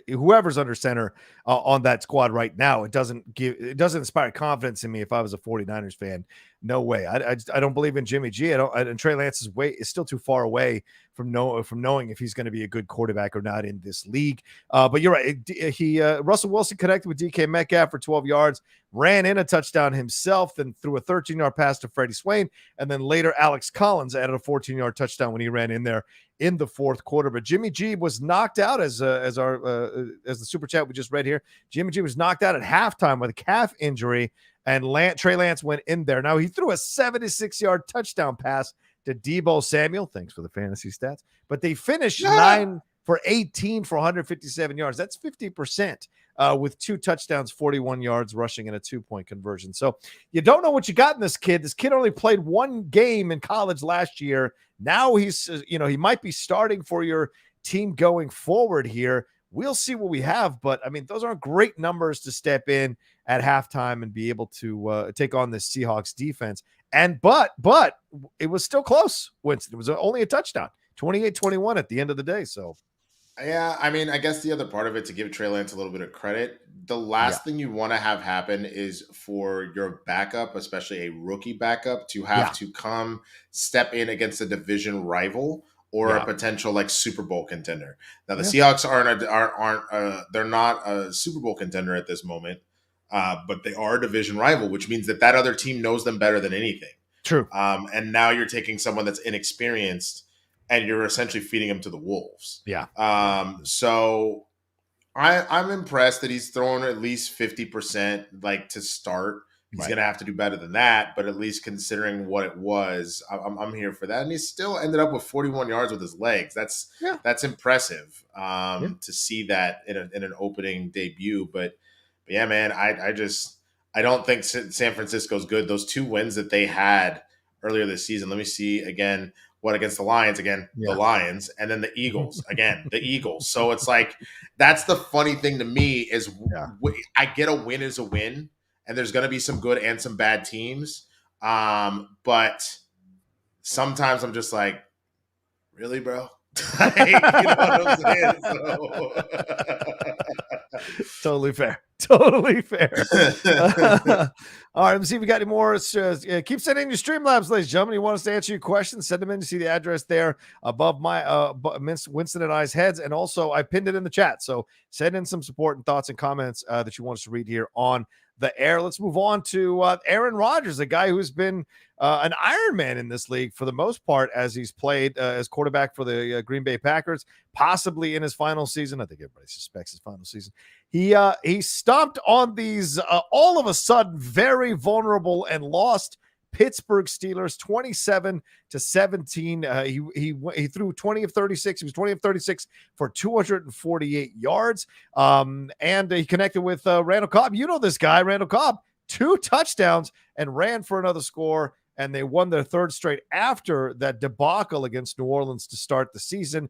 Whoever's under center on that squad right now, it doesn't inspire confidence in me. If I was a 49ers fan, no way. I don't believe in Jimmy G. And Trey Lance is still too far away from knowing if he's going to be a good quarterback or not in this league. But you're right. Russell Wilson connected with DK Metcalf for 12 yards, ran in a touchdown himself, then threw a 13-yard pass to Freddie Swain, and then later Alex Collins added a 14-yard touchdown when he ran in there in the fourth quarter. But Jimmy G was knocked out as the super chat we just read here. Jimmy G was knocked out at halftime with a calf injury, and Trey Lance went in there. Now he threw a 76-yard touchdown pass to Deebo Samuel. Thanks for the fantasy stats. But they finished 9 for 18 for 157 yards. That's 50%. With 2 touchdowns, 41 yards rushing, and a 2-point conversion. So you don't know what you got in this kid. This kid only played 1 game in college last year. Now he's, he might be starting for your team going forward here. We'll see what we have, but I mean, those aren't great numbers to step in at halftime and be able to take on this Seahawks defense. But it was still close, Winston. It was only a touchdown, 28-21 at the end of the day. So. Yeah, I mean, I guess the other part of it, to give Trey Lance a little bit of credit, the last thing you want to have happen is for your backup, especially a rookie backup, to have to step in against a division rival or a potential Super Bowl contender. Now, the Seahawks they're not a Super Bowl contender at this moment, but they are a division rival, which means that other team knows them better than anything. True. And now you're taking someone that's inexperienced and you're essentially feeding him to the wolves. Yeah. So I'm impressed that he's thrown at least 50% to start. He's going to have to do better than that, but at least considering what it was, I'm here for that. And he still ended up with 41 yards with his legs. That's impressive to see that in an opening debut. But yeah, man, I don't think San Francisco's good. Those 2 wins that they had earlier this season. Let me see again. What against the Lions again? The Lions, and then the Eagles again. The Eagles. So it's that's the funny thing to me is I get a win as a win, and there's going to be some good and some bad teams. But sometimes I'm just like, really, bro? Like, you know what I'm saying? So. Totally fair. Totally fair. All right, let's see if we got any more. Keep sending your Streamlabs, ladies and gentlemen. You want us to answer your questions, send them in. You see the address there above my Winston and I's heads. And also, I pinned it in the chat. So send in some support and thoughts and comments that you want us to read here on the air. Let's move on to Aaron Rodgers, a guy who's been an Iron Man in this league for the most part as he's played as quarterback for the Green Bay Packers, possibly in his final season. I think everybody suspects his final season. He stomped on these all of a sudden very vulnerable and lost Pittsburgh Steelers 27-17. He threw 20 of 36. He was 20 of 36 for 248 yards. And he connected with Randall Cobb. You know this guy, Randall Cobb, 2 touchdowns and ran for another score. And they won their 3rd straight after that debacle against New Orleans to start the season.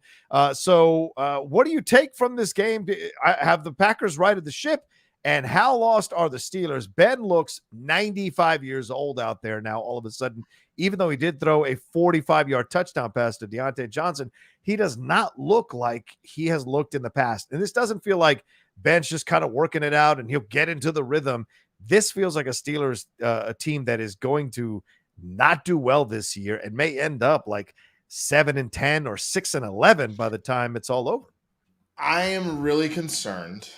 So what do you take from this game? Have the Packers righted the ship? And how lost are the Steelers? Ben looks 95 years old out there now all of a sudden. Even though he did throw a 45-yard touchdown pass to Deontay Johnson, he does not look like he has looked in the past. And this doesn't feel like Ben's just kind of working it out and he'll get into the rhythm. This feels like a Steelers a team that is going to not do well this year and may end up like 7-10 or 6-11 by the time it's all over. I am really concerned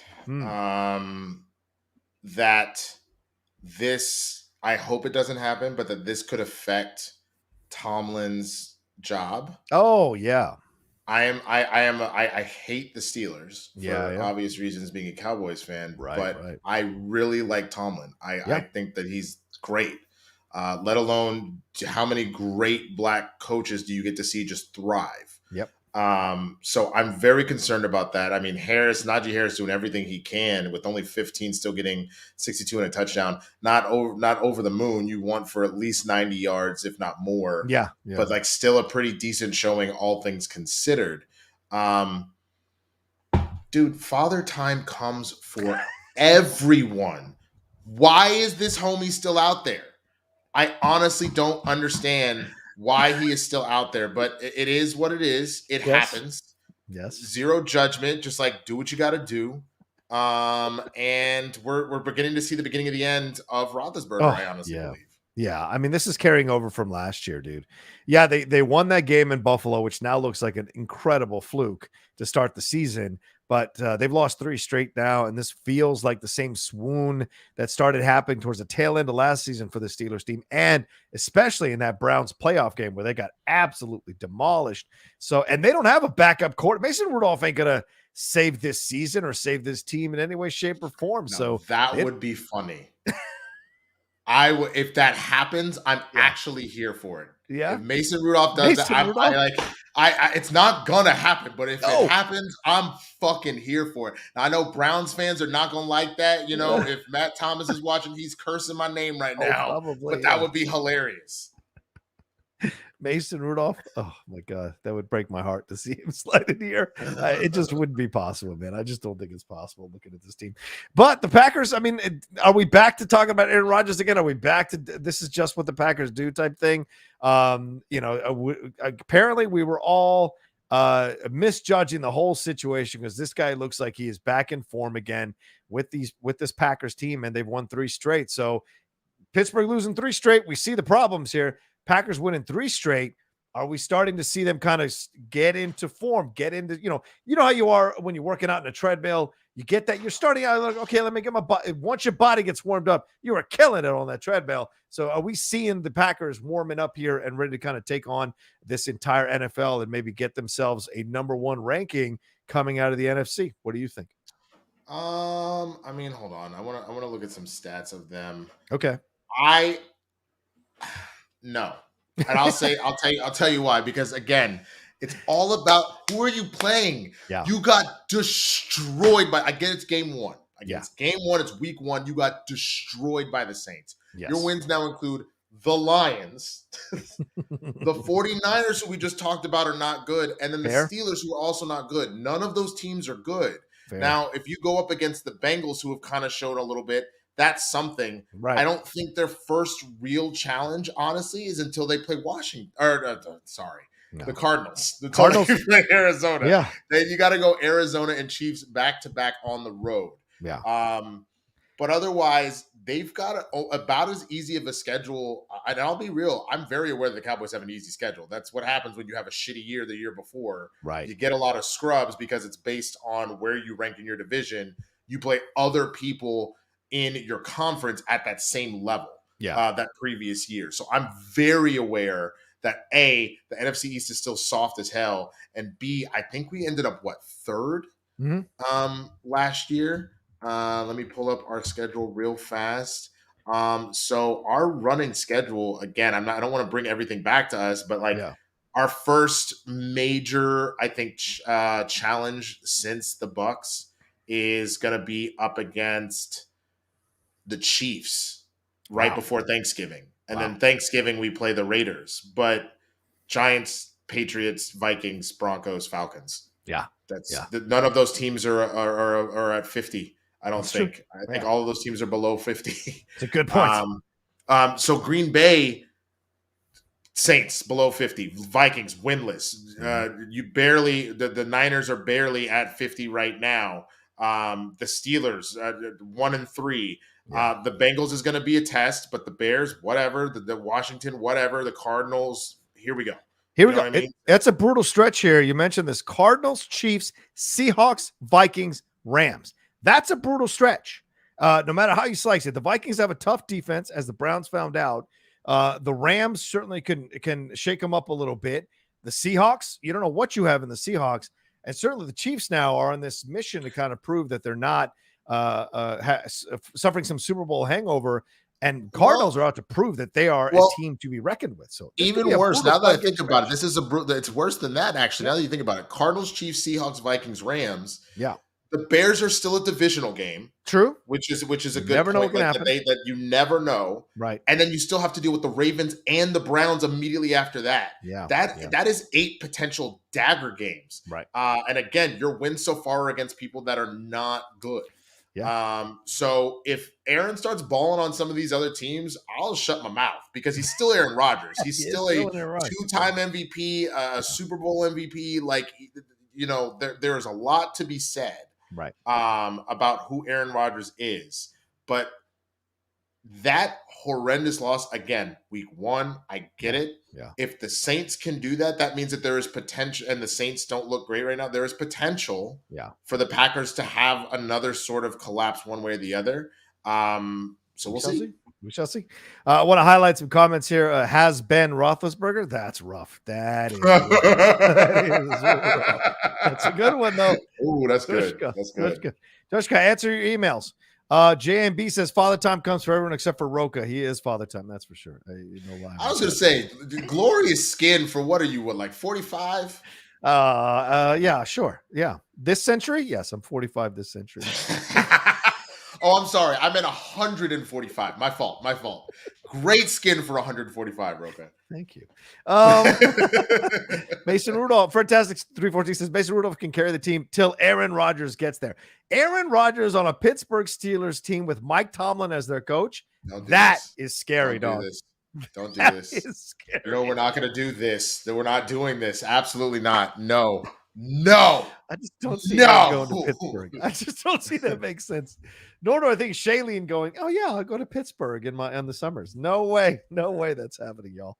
that this, I hope it doesn't happen, but that this could affect Tomlin's job. Oh yeah. I hate the Steelers for obvious reasons, being a Cowboys fan, but I really like Tomlin. I think that he's great. Let alone how many great black coaches do you get to see just thrive? Yep. So I'm very concerned about that. I mean, Najee Harris doing everything he can with only 15, still getting 62 and a touchdown. Not over the moon. You want for at least 90 yards, if not more. Yeah. But like still a pretty decent showing, all things considered. Dude, father time comes for everyone. Why is this homie still out there? I honestly don't understand why he is still out there, but it is what it is. It happens. Yes. Zero judgment. Just like do what you got to do. And we're beginning to see the beginning of the end of Roethlisberger. I honestly believe. Yeah, I mean, this is carrying over from last year, dude. Yeah, they won that game in Buffalo, which now looks like an incredible fluke to start the season. But they've lost 3 straight now, and this feels like the same swoon that started happening towards the tail end of last season for the Steelers team, and especially in that Browns playoff game where they got absolutely demolished. So, and they don't have a backup quarterback. Mason Rudolph ain't going to save this season or save this team in any way, shape, or form. No, so that would be funny. If that happens, I'm actually here for it. Yeah. If Mason Rudolph does it's not gonna happen, but if it happens, I'm fucking here for it. Now, I know Browns fans are not gonna like that. You know, if Matt Thomas is watching, he's cursing my name right now. Probably, but that would be hilarious. Mason Rudolph. Oh my God, that would break my heart to see him slide in here. It just wouldn't be possible, man. I just don't think it's possible looking at this team. But the Packers, I mean, are we back to talking about Aaron Rodgers again? Are we back to this is just what the Packers do type thing? Apparently we were all misjudging the whole situation because this guy looks like he is back in form again with this Packers team, and they've won 3 straight. So Pittsburgh losing 3 straight. We see the problems here. Packers winning 3 straight. Are we starting to see them kind of get into form, get into, you know how you are when you're working out in a treadmill, you get that you're starting out like, okay, let me get my body. Once your body gets warmed up, you are killing it on that treadmill. So are we seeing the Packers warming up here and ready to kind of take on this entire NFL and maybe get themselves a number 1 ranking coming out of the NFC? What do you think? I mean, hold on. I want to look at some stats of them. Okay. No. And I'll tell you why, because again, it's all about who are you playing? Yeah. You got destroyed by, again, it's game 1. It's game 1, it's week 1. You got destroyed by the Saints. Yes. Your wins now include the Lions, the 49ers, who we just talked about, are not good, and then the Steelers, who are also not good. None of those teams are good. Fair. Now, if you go up against the Bengals, who have kind of showed a little bit, That's something. Right. I don't think their first real challenge, honestly, is until they play Washington. Or the Cardinals. Cardinals play Arizona. Yeah. Then you got to go Arizona and Chiefs back to back on the road. Yeah. But otherwise, they've got about as easy of a schedule. And I'll be real, I'm very aware that the Cowboys have an easy schedule. That's what happens when you have a shitty year the year before. Right. You get a lot of scrubs because it's based on where you rank in your division. You play other people in your conference at that same level that previous year. So I'm very aware that A, the NFC East is still soft as hell, and B, I think we ended up, third last year? Let me pull up our schedule real fast. So our running schedule, again, I don't want to bring everything back to us, but our first major, I think, challenge since the Bucs is going to be up against the Chiefs right before Thanksgiving. And then Thanksgiving, we play the Raiders. But Giants, Patriots, Vikings, Broncos, Falcons. Yeah. None of those teams are at 50. I don't think. True. I think all of those teams are below 50. It's a good point. So Green Bay, Saints below 50, Vikings winless. You barely the Niners are barely at 50 right now. The Steelers 1-3. The Bengals is going to be a test, but the Bears, whatever. The Washington, whatever. The Cardinals, here we go. Here we go. It's a brutal stretch here. You mentioned this: Cardinals, Chiefs, Seahawks, Vikings, Rams. That's a brutal stretch. No matter how you slice it, the Vikings have a tough defense, as the Browns found out. The Rams certainly can shake them up a little bit. The Seahawks, you don't know what you have in the Seahawks, and certainly the Chiefs now are on this mission to kind of prove that they're not suffering some Super Bowl hangover. And Cardinals are out to prove that they are a team to be reckoned with. So even worse, now that I think about it, it's worse than that, actually. Now that you think about it, Cardinals, Chiefs, Seahawks, Vikings, Rams. Yeah. The Bears are still a divisional game. True. Which is a good point. That you never know. Right. And then you still have to deal with the Ravens and the Browns immediately after that. Yeah. That is 8 potential dagger games. Right. And again, your wins so far are against people that are not good. Yeah. So if Aaron starts balling on some of these other teams, I'll shut my mouth, because he's still Aaron Rodgers. He's still a 2-time MVP, a Super Bowl MVP. There's a lot to be said about who Aaron Rodgers is. But that horrendous loss, again, week 1, I get it. Yeah. If the Saints can do that, that means that there is potential, and the Saints don't look great right now. There is potential for the Packers to have another sort of collapse one way or the other. So we'll see. We shall see. I want to highlight some comments here. Has Ben Roethlisberger? That's rough. That is rough. That's a good one, though. Ooh, that's good. That's good. Joshua, answer your emails. JMB says Father Time comes for everyone except for Rocha. He is Father Time, that's for sure. I was going to say, glorious skin for what are you, 45? Yeah, sure. Yeah. This century? Yes, I'm 45 this century. Oh, I'm sorry. I meant 145. My fault. Great skin for 145, Rocha. Thank you. Mason Rudolph, fantastic 314 says Mason Rudolph can carry the team till Aaron Rodgers gets there. Aaron Rodgers on a Pittsburgh Steelers team with Mike Tomlin as their coach. That is scary, dog. Don't do this. Is scary. We're not going to do this. We're not doing this. Absolutely not. No. I just don't see him going to Pittsburgh. I just don't see that makes sense. Nor do I think Shailene going, oh yeah, I'll go to Pittsburgh in the summers. No way that's happening, y'all.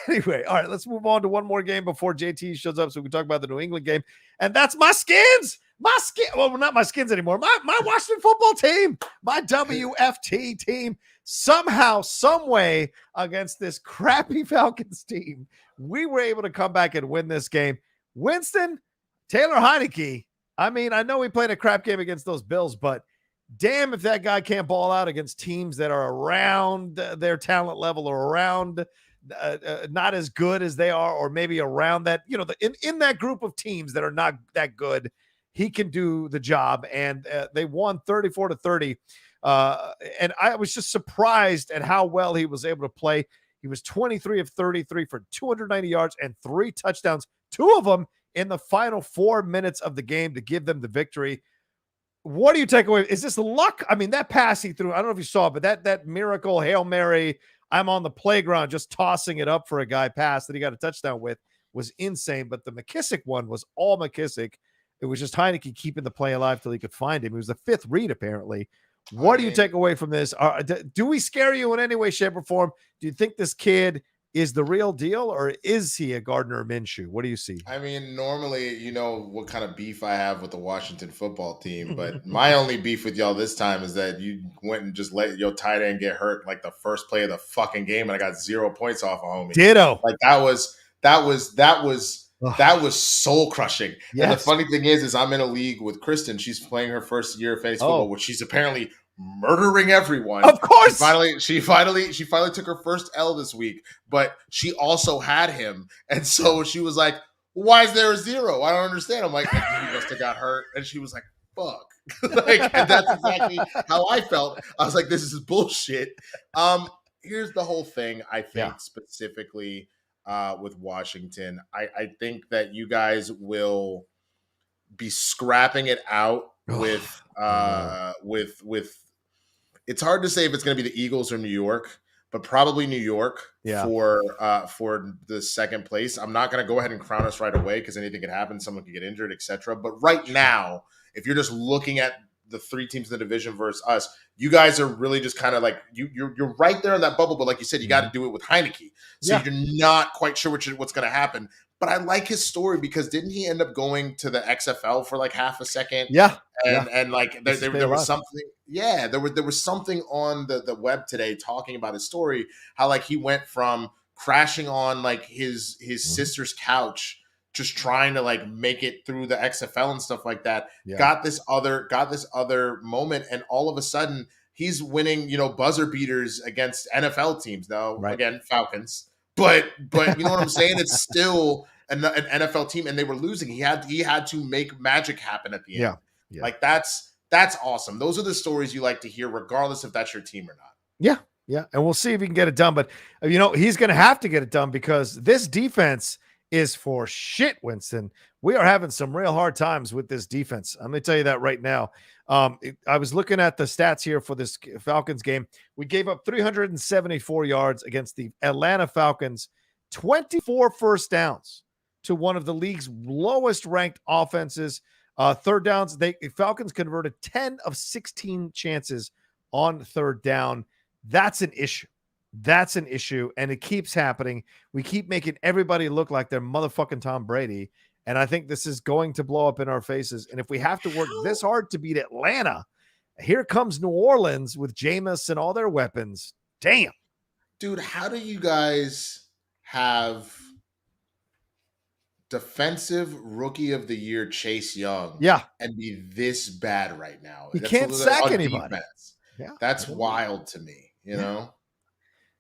Anyway, all right, let's move on to one more game before JT shows up so we can talk about the New England game. And that's my Skins. Well, not my Skins anymore. My Washington football team, my WFT team, somehow, some way against this crappy Falcons team, we were able to come back and win this game. Winston, Taylor Heineke. I mean, I know we played a crap game against those Bills, but damn if that guy can't ball out against teams that are around their talent level or around not as good as they are, or maybe around that, in that group of teams that are not that good, he can do the job. And they won 34-30. And I was just surprised at how well he was able to play. He was 23 of 33 for 290 yards and 3 touchdowns, 2 of them in the final 4 minutes of the game to give them the victory. what do you take away? Is this luck? I mean, that pass he threw, I don't know if you saw it, but that miracle Hail Mary, I'm on the playground just tossing it up for a guy pass that he got a touchdown with was insane. But the McKissick one was all McKissick. It was just Heineke keeping the play alive till he could find him. It was the fifth read, apparently. What do you take away from this? Do we scare you in any way, shape, or form? Do you think this kid is the real deal, or is he a Gardner Minshew? What do you see? I mean, normally, you know what kind of beef I have with the Washington football team, but my only beef with y'all this time is that you went and just let your tight end get hurt like the first play of the fucking game, and I got 0 points off of homie. Ditto. Like that was soul crushing. Yes. And the funny thing is I'm in a league with Kristen. She's playing her first year of fantasy football, which she's apparently murdering everyone. Of course. She finally took her first L this week, but she also had him. And so she was like, why is there a 0? I don't understand. I'm like, he must have got hurt. And she was like, fuck. And that's exactly how I felt. I was like, this is bullshit. Here's the whole thing, I think, specifically with Washington. I think that you guys will be scrapping it out with it's hard to say if it's going to be the Eagles or New York, but probably New York for the second place. I'm not going to go ahead and crown us right away because anything could happen. Someone could get injured, etc. But right now, if you're just looking at the 3 teams in the division versus us, you guys are really just kind of like you're right there in that bubble. But like you said, you got to do it with Heineke, so you're not quite sure what's going to happen. But I like his story because didn't he end up going to the XFL for like half a second? Yeah. And like there was something. Yeah, there was something on the web today talking about his story, how like he went from crashing on like his sister's couch, just trying to like make it through the XFL and stuff like that. Yeah. Got this other moment, and all of a sudden he's winning, buzzer beaters against NFL teams. Now, again, Falcons. But you know what I'm saying? It's still an NFL team, and they were losing. He had to make magic happen at the end. Yeah. Like that's awesome. Those are the stories you like to hear, regardless if that's your team or not. Yeah, and we'll see if he can get it done. But he's going to have to get it done because this defense is for shit, Winston. We are having some real hard times with this defense. I'm going to tell you that right now. I was looking at the stats here for this Falcons game. We gave up 374 yards against the Atlanta Falcons, 24 first downs to one of the league's lowest ranked offenses. Third downs, Falcons converted 10 of 16 chances on third down. That's an issue. And it keeps happening. We keep making everybody look like they're motherfucking Tom Brady. And I think this is going to blow up in our faces. And if we have to work this hard to beat Atlanta, here comes New Orleans with Jameis and all their weapons. Damn. Dude, how do you guys have defensive rookie of the year Chase Young and be this bad right now? He can't sack anybody. Yeah, that's wild to me, you know?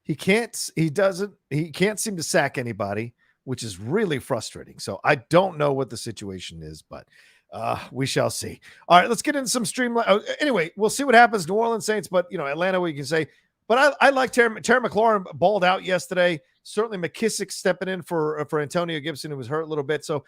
He can't seem to sack anybody, which is really frustrating. So I don't know what the situation is, but we shall see. All right, let's get into some Streamlabs. Anyway, we'll see what happens. New Orleans Saints, but Atlanta, we can say. But I like Terry McLaurin balled out yesterday. Certainly McKissick stepping in for Antonio Gibson, who was hurt a little bit. So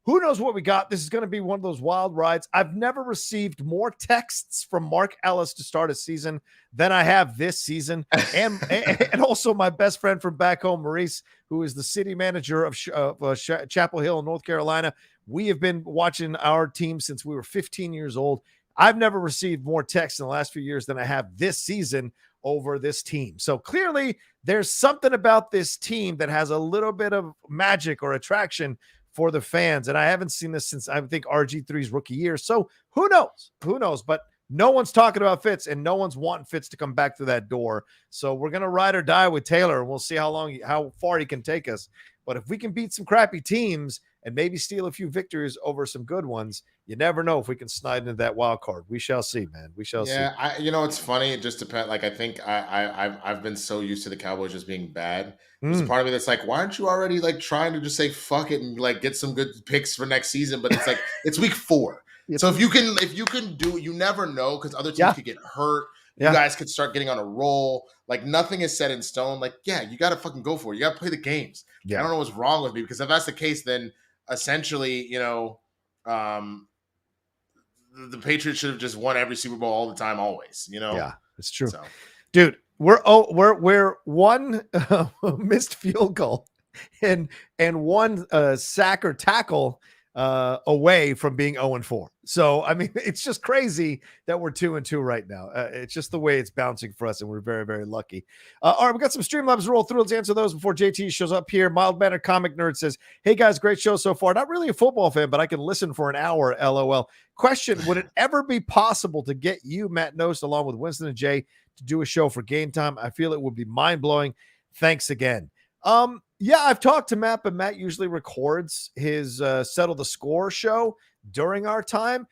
who knows what we got? This is going to be one of those wild rides. I've never received more texts from Mark Ellis to start a season than I have this season. And also my best friend from back home, Maurice, who is the city manager of Chapel Hill, North Carolina. We have been watching our team since we were 15 years old. I've never received more texts in the last few years than I have this season over this team. So clearly there's something about this team that has a little bit of magic or attraction for the fans. And I haven't seen this since I think RG3's rookie year. So who knows? But no one's talking about Fitz and no one's wanting Fitz to come back through that door. So we're going to ride or die with Taylor and we'll see how far he can take us. But if we can beat some crappy teams and maybe steal a few victories over some good ones, you never know if we can slide into that wild card. We shall see, man. We shall see. Yeah, it's funny. It just depends. Like, I think I've been so used to the Cowboys just being bad. There's part of me that's like, why aren't you already like trying to just say fuck it and like get some good picks for next season? But it's like it's week 4. So if you can do it, you never know because other teams could get hurt. You guys could start getting on a roll. Like nothing is set in stone. Like, you got to fucking go for it. You got to play the games. I don't know what's wrong with me because if that's the case, then essentially, the Patriots should have just won every Super Bowl all the time, always. Yeah, it's true, so. Dude. We're one missed field goal and one sack or tackle away from being 0-4. So I mean, it's just crazy that we're 2-2 right now. It's just the way it's bouncing for us, and we're very, very lucky. All right, we got some Streamlabs to roll through. Let's answer those before JT shows up here. Mild mannered comic nerd says, "Hey guys, great show so far. Not really a football fan, but I can listen for an hour. LOL. Question: would it ever be possible to get you, Matt Nost, along with Winston and Jay, to do a show for Game Time? I feel it would be mind blowing. Thanks again." Yeah, I've talked to Matt, but Matt usually records his Settle the Score show during our time.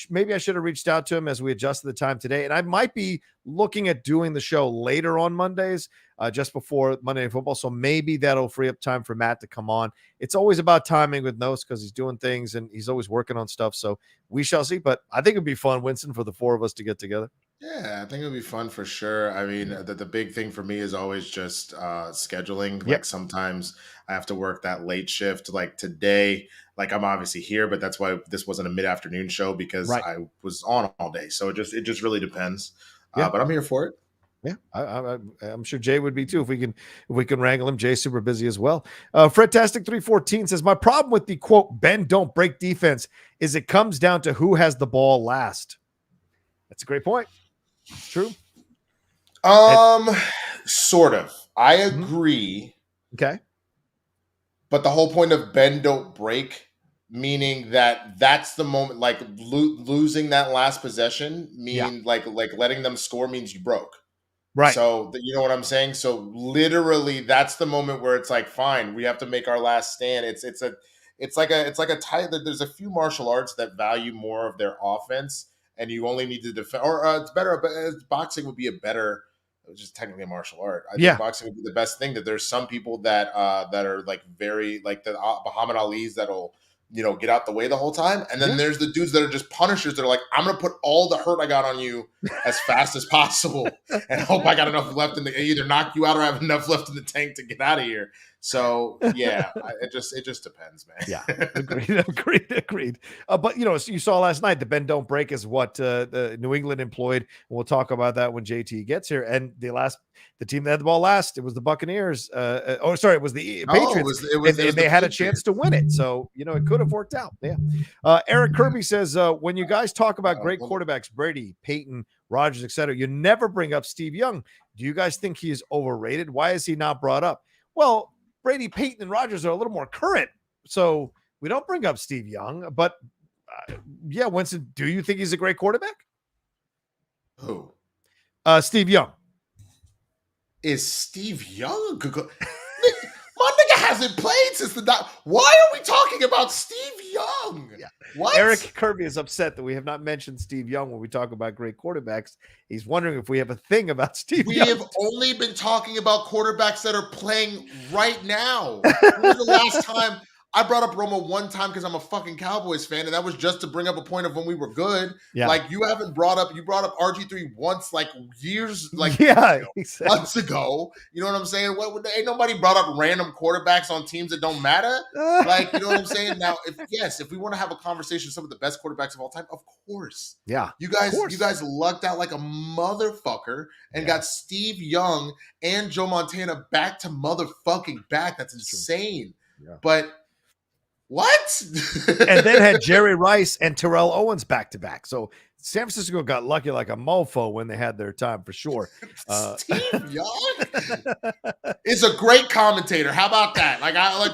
Maybe I should have reached out to him as we adjusted the time today, and I might be looking at doing the show later on Mondays, just before Monday Night Football. So maybe that'll free up time for Matt to come on. It's always about timing with Nose because he's doing things and he's always working on stuff. So we shall see. But I think it'd be fun, Winston, for the four of us to get together. Yeah, I think it would be fun for sure. I mean, the big thing for me is always just scheduling. Yep. Like sometimes I have to work that late shift. Like today, like I'm obviously here, but that's why this wasn't a mid-afternoon show because I was on all day. So it just really depends. Yeah. But I'm here for it. Yeah, I'm sure Jay would be too if we can wrangle him. Jay's super busy as well. Fredtastic 314 says, my problem with the quote bend don't break defense is it comes down to who has the ball last. That's a great point. It's true. Sort of. I agree. Okay. But the whole point of bend don't break, meaning that's the moment, like losing that last possession like letting them score means you broke. Right. So you know what I'm saying? So literally that's the moment where it's like, fine, we have to make our last stand. It's like a tie. There's a few martial arts that value more of their offense and you only need to defend, or it's better, but boxing would be a better, which is technically a martial art. I think boxing would be the best thing. That there's some people that are like very like the Muhammad Ali's that'll get out the way the whole time, and then there's the dudes that are just punishers that are like, I'm gonna put all the hurt I got on you as fast as possible, and hope I got enough left in the either knock you out or have enough left in the tank to get out of here. So yeah, it just depends, man. Yeah, agreed. But you saw last night the bend don't break is what the New England employed. We'll talk about that when JT gets here. And the team that had the ball last, it was the Buccaneers. It was the Patriots. They had a chance to win it, so it could have worked out. Yeah. Eric Kirby says, when you guys talk about great quarterbacks, Brady, Peyton, Rodgers, etc., you never bring up Steve Young. Do you guys think he is overrated? Why is he not brought up? Well, Brady, Peyton, and Rodgers are a little more current, so we don't bring up Steve Young. But Winston, do you think he's a great quarterback? Who? Steve Young. Is Steve Young a good My nigga hasn't played since Why are we talking about Steve Young? Yeah. What? Eric Kirby is upset that we have not mentioned Steve Young when we talk about great quarterbacks. He's wondering if we have a thing about Steve Young. We have only been talking about quarterbacks that are playing right now. When was the last time? I brought up Romo one time because I'm a fucking Cowboys fan, and that was just to bring up a point of when we were good. Yeah. Like you brought up RG3 once, like years, like months ago. You know what I'm saying? Ain't nobody brought up random quarterbacks on teams that don't matter. Like, you know what I'm saying? Now, if we want to have a conversation, some of the best quarterbacks of all time, of course. Yeah. You guys lucked out like a motherfucker and got Steve Young and Joe Montana back to motherfucking back. That's insane. Yeah. But what? And then had Jerry Rice and Terrell Owens back to back. So San Francisco got lucky like a mofo when they had their time for sure. Steve Young is a great commentator. How about that?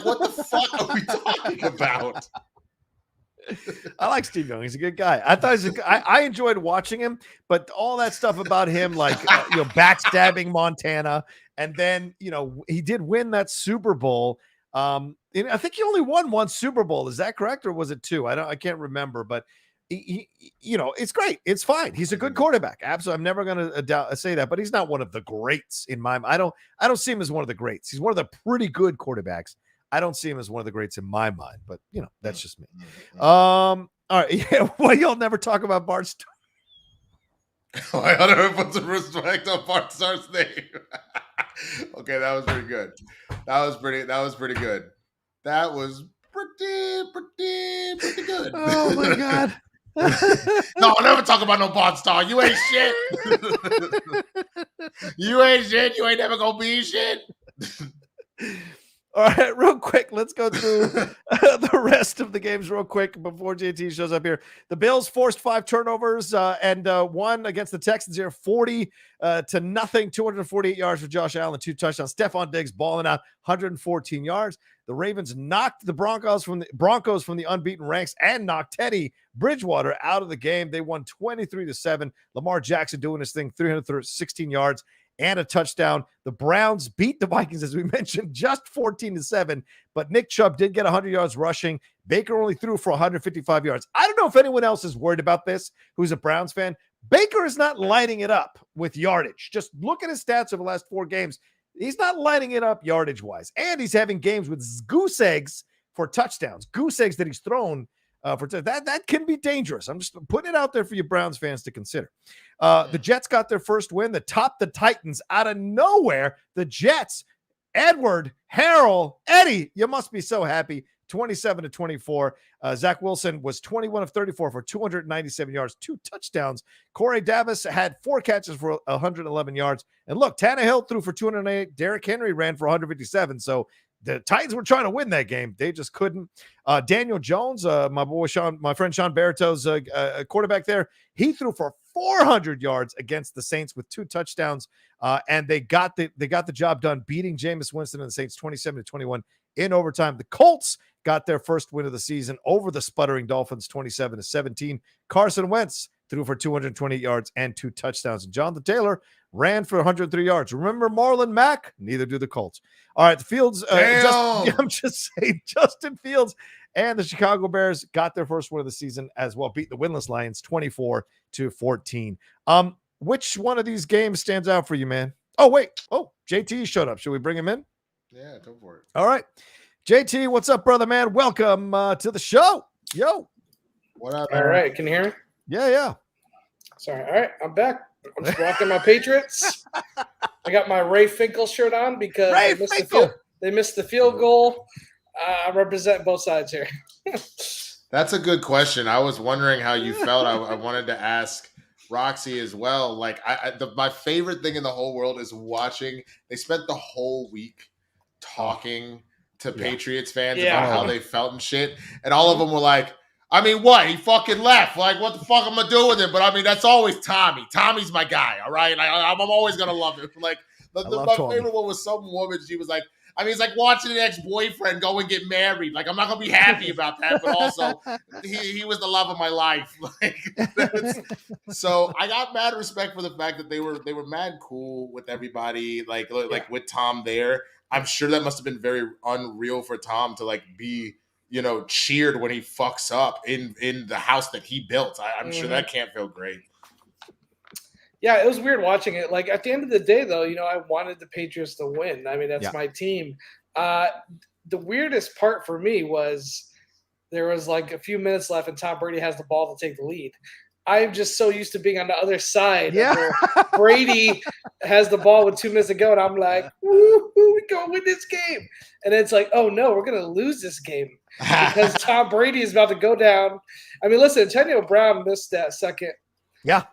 What the fuck are we talking about? I like Steve Young. He's a good guy. I thought I enjoyed watching him, but all that stuff about him, like backstabbing Montana, and then he did win that Super Bowl. I think he only won one Super Bowl. Is that correct, or was it two? I can't remember. But he it's great. It's fine. He's a good quarterback. Absolutely, I'm never going to say that. But he's not one of the greats in my mind. I don't see him as one of the greats. He's one of the pretty good quarterbacks. I don't see him as one of the greats in my mind. But that's just me. All right. Yeah. Well, y'all never talk about Bart Starr. I don't know if put some respect on Bart Starr's name. Okay, that was pretty good. That was pretty good. That was pretty good. Oh my God. No, I'll never talk about no Bond Star. You ain't shit. You ain't shit. You ain't never gonna be shit. All right, real quick, let's go through the rest of the games real quick before JT shows up here. The Bills forced 5 turnovers and won against the Texans here, 40-0, 248 yards for Josh Allen, 2 touchdowns. Stephon Diggs balling out, 114 yards. The Ravens knocked the Broncos from the unbeaten ranks and knocked Teddy Bridgewater out of the game. They won 23-7. Lamar Jackson doing his thing, 316 yards and a touchdown. The Browns beat the Vikings, as we mentioned, just 14-7, but Nick Chubb did get 100 yards rushing. Baker only threw for 155 yards. I don't know if anyone else is worried about this who's a Browns fan. Baker is not lighting it up with yardage. Just look at his stats over the last 4 games. He's not lighting it up yardage-wise, and he's having games with goose eggs for touchdowns, goose eggs that he's thrown that can be dangerous. I'm just putting it out there for you Browns fans to consider. The Jets got their first win. They topped the Titans out of nowhere. The Jets, Edward, Harrell, Eddie, you must be so happy. 27-24. Zach Wilson was 21 of 34 for 297 yards, 2 touchdowns. Corey Davis had 4 catches for 111 yards. And look, Tannehill threw for 208. Derrick Henry ran for 157. So the Titans were trying to win that game. They just couldn't. Daniel Jones, my friend Sean Barreto's quarterback there, he threw for 400 yards against the Saints with 2 touchdowns. And they got the job done, beating Jameis Winston and the Saints 27-21 in overtime. The Colts got their first win of the season over the sputtering Dolphins 27-17. Carson Wentz threw for 220 yards and 2 touchdowns. And Jonathan Taylor ran for 103 yards. Remember Marlon Mack? Neither do the Colts. All right, the Fields. I'm just saying, Justin Fields and the Chicago Bears got their first win of the season as well, beat the winless Lions 24-14. Which one of these games stands out for you, man? Oh, wait. Oh, JT showed up. Should we bring him in? Yeah, go for it. All right. JT, what's up, brother, man? Welcome to the show. Yo. What up? All right. Can you hear me? Yeah. Sorry. All right. I'm back. I'm just rocking my Patriots. I got my Ray Finkel shirt on because they missed the field goal. I represent both sides here. That's a good question. I was wondering how you felt. I wanted to ask Roxy as well. Like, my favorite thing in the whole world is watching. They spent the whole week talking to Patriots fans about how they felt and shit. And all of them were like, I mean, what? He fucking left. Like, what the fuck am I doing with him? But I mean, that's always Tommy. Tommy's my guy, all right? I'm always going to love him. Like, my favorite one was some woman. She was like, I mean, it's like watching an ex-boyfriend go and get married. Like, I'm not going to be happy about that, but also he was the love of my life. Like, so I got mad respect for the fact that they were mad cool with everybody, like with Tom there. I'm sure that must have been very unreal for Tom to like be, cheered when he fucks up in the house that he built. I'm sure that can't feel great. Yeah, it was weird watching it. Like, at the end of the day, though, I wanted the Patriots to win. I mean, that's my team. The weirdest part for me was there was like a few minutes left and Tom Brady has the ball to take the lead. I'm just so used to being on the other side. Yeah. Where Brady has the ball with 2 minutes to go, and I'm like, woo, we go win this game. And it's like, oh, no, we're going to lose this game because Tom Brady is about to go down. I mean, listen, Antonio Brown missed that second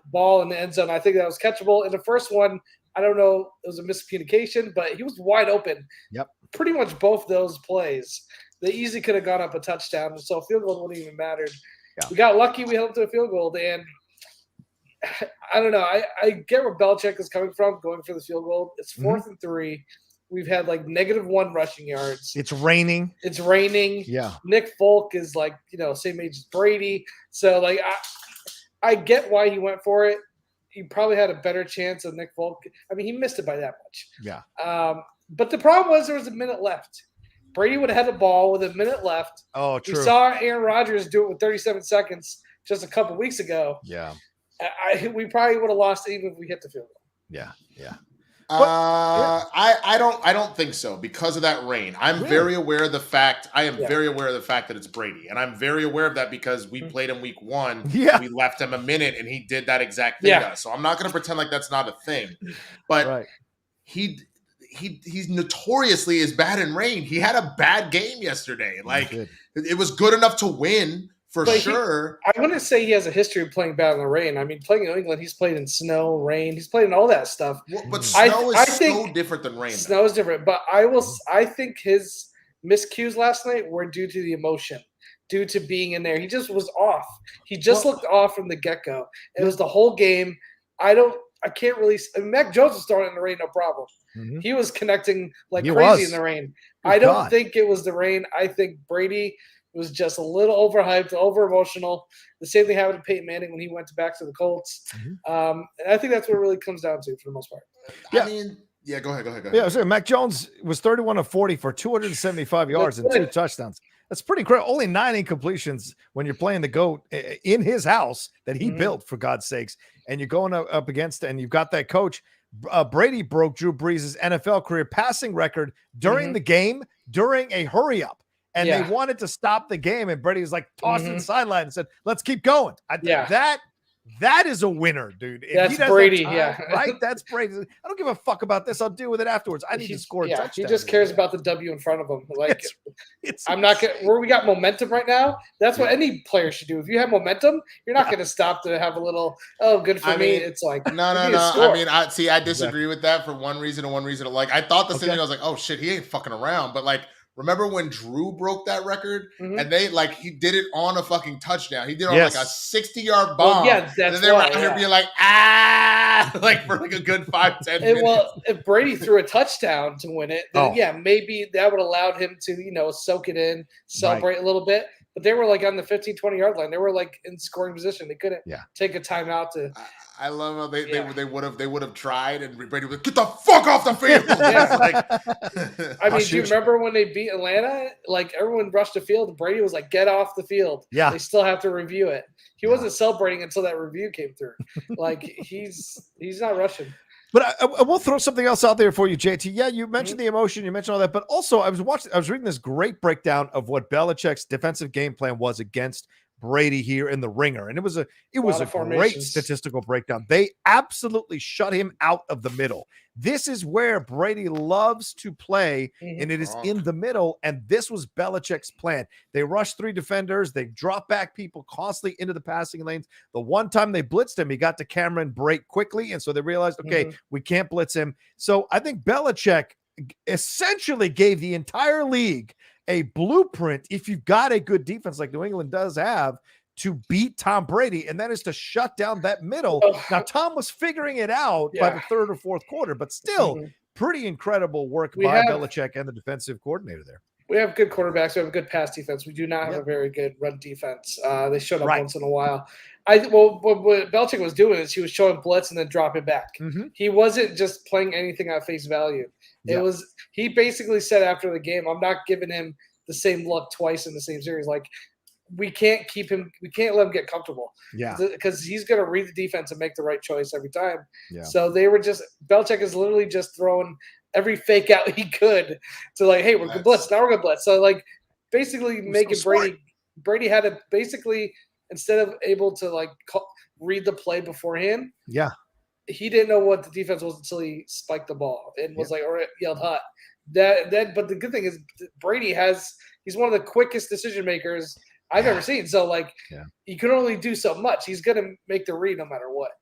ball in the end zone. I think that was catchable. In the first one, I don't know, it was a miscommunication, but he was wide open. Yep. Pretty much both those plays. They easily could have gone up a touchdown, so field goal wouldn't even mattered. Yeah. We got lucky. We held to a field goal, and I don't know. I get where Belichick is coming from, going for the field goal. It's 4th and 3. We've had like -1 rushing yards. It's raining. Yeah. Nick Folk is like, same age as Brady. So like, I get why he went for it. He probably had a better chance of Nick Folk. I mean, he missed it by that much. Yeah. But the problem was there was a minute left. Brady would have had the ball with a minute left. Oh, true. We saw Aaron Rodgers do it with 37 seconds just a couple weeks ago. Yeah. We probably would have lost even if we hit the field goal. Yeah. I don't think so because of that rain. I'm very aware of the fact. I am very aware of the fact that it's Brady, and I'm very aware of that because we played him week 1. Yeah. We left him a minute, and he did that exact thing to us. So I'm not going to pretend like that's not a thing. But he's notoriously is bad in rain. He had a bad game yesterday. Like, it was good enough to win For sure. I wouldn't say he has a history of playing bad in the rain. I mean, playing in New England, he's played in snow, rain. He's played in all that stuff. Well, but snow is so different than rain. Snow is different. But I think his miscues last night were due to the emotion, due to being in there. He just was off. He just looked off from the get-go. It was the whole game. I can't really – Mac Jones was throwing it in the rain, no problem. Mm-hmm. He was connecting like crazy in the rain. I don't think it was the rain. I think Brady – was just a little overhyped, over-emotional. The same thing happened to Peyton Manning when he went back to the Colts. Mm-hmm. And I think that's what it really comes down to for the most part. Yeah. I mean, go ahead. Yeah, so Mac Jones was 31 of 40 for 275 yards and 2 touchdowns. That's pretty crazy. Only 9 incompletions when you're playing the GOAT in his house that he built, for God's sakes. And you're going up against, and you've got that coach. Brady broke Drew Brees' NFL career passing record during the game, during a hurry-up. And they wanted to stop the game, and Brady was like tossed to the sideline and said, "Let's keep going." That is a winner, dude. That's Brady, right? That's Brady. I don't give a fuck about this. I'll deal with it afterwards. I need to score a touchdown. He just cares about the W in front of him. Like, I'm not gonna. Where we got momentum right now, that's what any player should do. If you have momentum, you're not gonna stop to have a little. Oh, good for me. It's like no. I mean, I disagree with that for one reason and one reason. Like, I thought the same thing. I was like, oh shit, he ain't fucking around. But like. Remember when Drew broke that record and he did it on a fucking touchdown. He did it on like a 60-yard bomb. Well, that's and then they were out here being like, like for like a good 5-10 minutes. Well, if Brady threw a touchdown to win it, then maybe that would have allowed him to, soak it in, celebrate a little bit. But they were like on the 15, 20-yard line. They were like in scoring position. They couldn't take a timeout to. I love how they would have tried, and Brady would get the fuck off the field. I mean, do you remember when they beat Atlanta? Like everyone rushed the field, and Brady was like, "Get off the field." Yeah, they still have to review it. He wasn't celebrating until that review came through. Like he's not rushing. But I will throw something else out there for you, JT. Yeah, you mentioned the emotion, you mentioned all that, but also I was reading this great breakdown of what Belichick's defensive game plan was against Brady here in the Ringer, and it was a great statistical breakdown. They absolutely shut him out of the middle. This is where Brady loves to play, and it is in the middle, and this was Belichick's plan. They rushed 3 defenders, they dropped back people constantly into the passing lanes. The one time they blitzed him, he got to Cameron break quickly, and so they realized, okay, we can't blitz him. So I think Belichick essentially gave the entire league a blueprint, if you've got a good defense like New England does have, to beat Tom Brady, and that is to shut down that middle. Now, Tom was figuring it out by the 3rd or 4th quarter, but still pretty incredible work by Belichick and the defensive coordinator there. We have good quarterbacks. We have a good pass defense. We do not have a very good run defense. They showed up once in a while. What Belichick was doing is he was showing blitz and then dropping back. He wasn't just playing anything at face value. He basically said after the game, I'm not giving him the same look twice in the same series. Like, we can't keep him. We can't let him get comfortable. Because he's going to read the defense and make the right choice every time. So they were Belichick is literally just throwing every fake out he could to like, hey, we're going to blitz. Now we're going to blitz. So like basically making Brady had to basically, instead of able to like read the play beforehand. He didn't know what the defense was until he spiked the ball and was like, or yelled hot. But the good thing is Brady he's one of the quickest decision makers I've ever seen. So like, you can only do so much. He's going to make the read no matter what.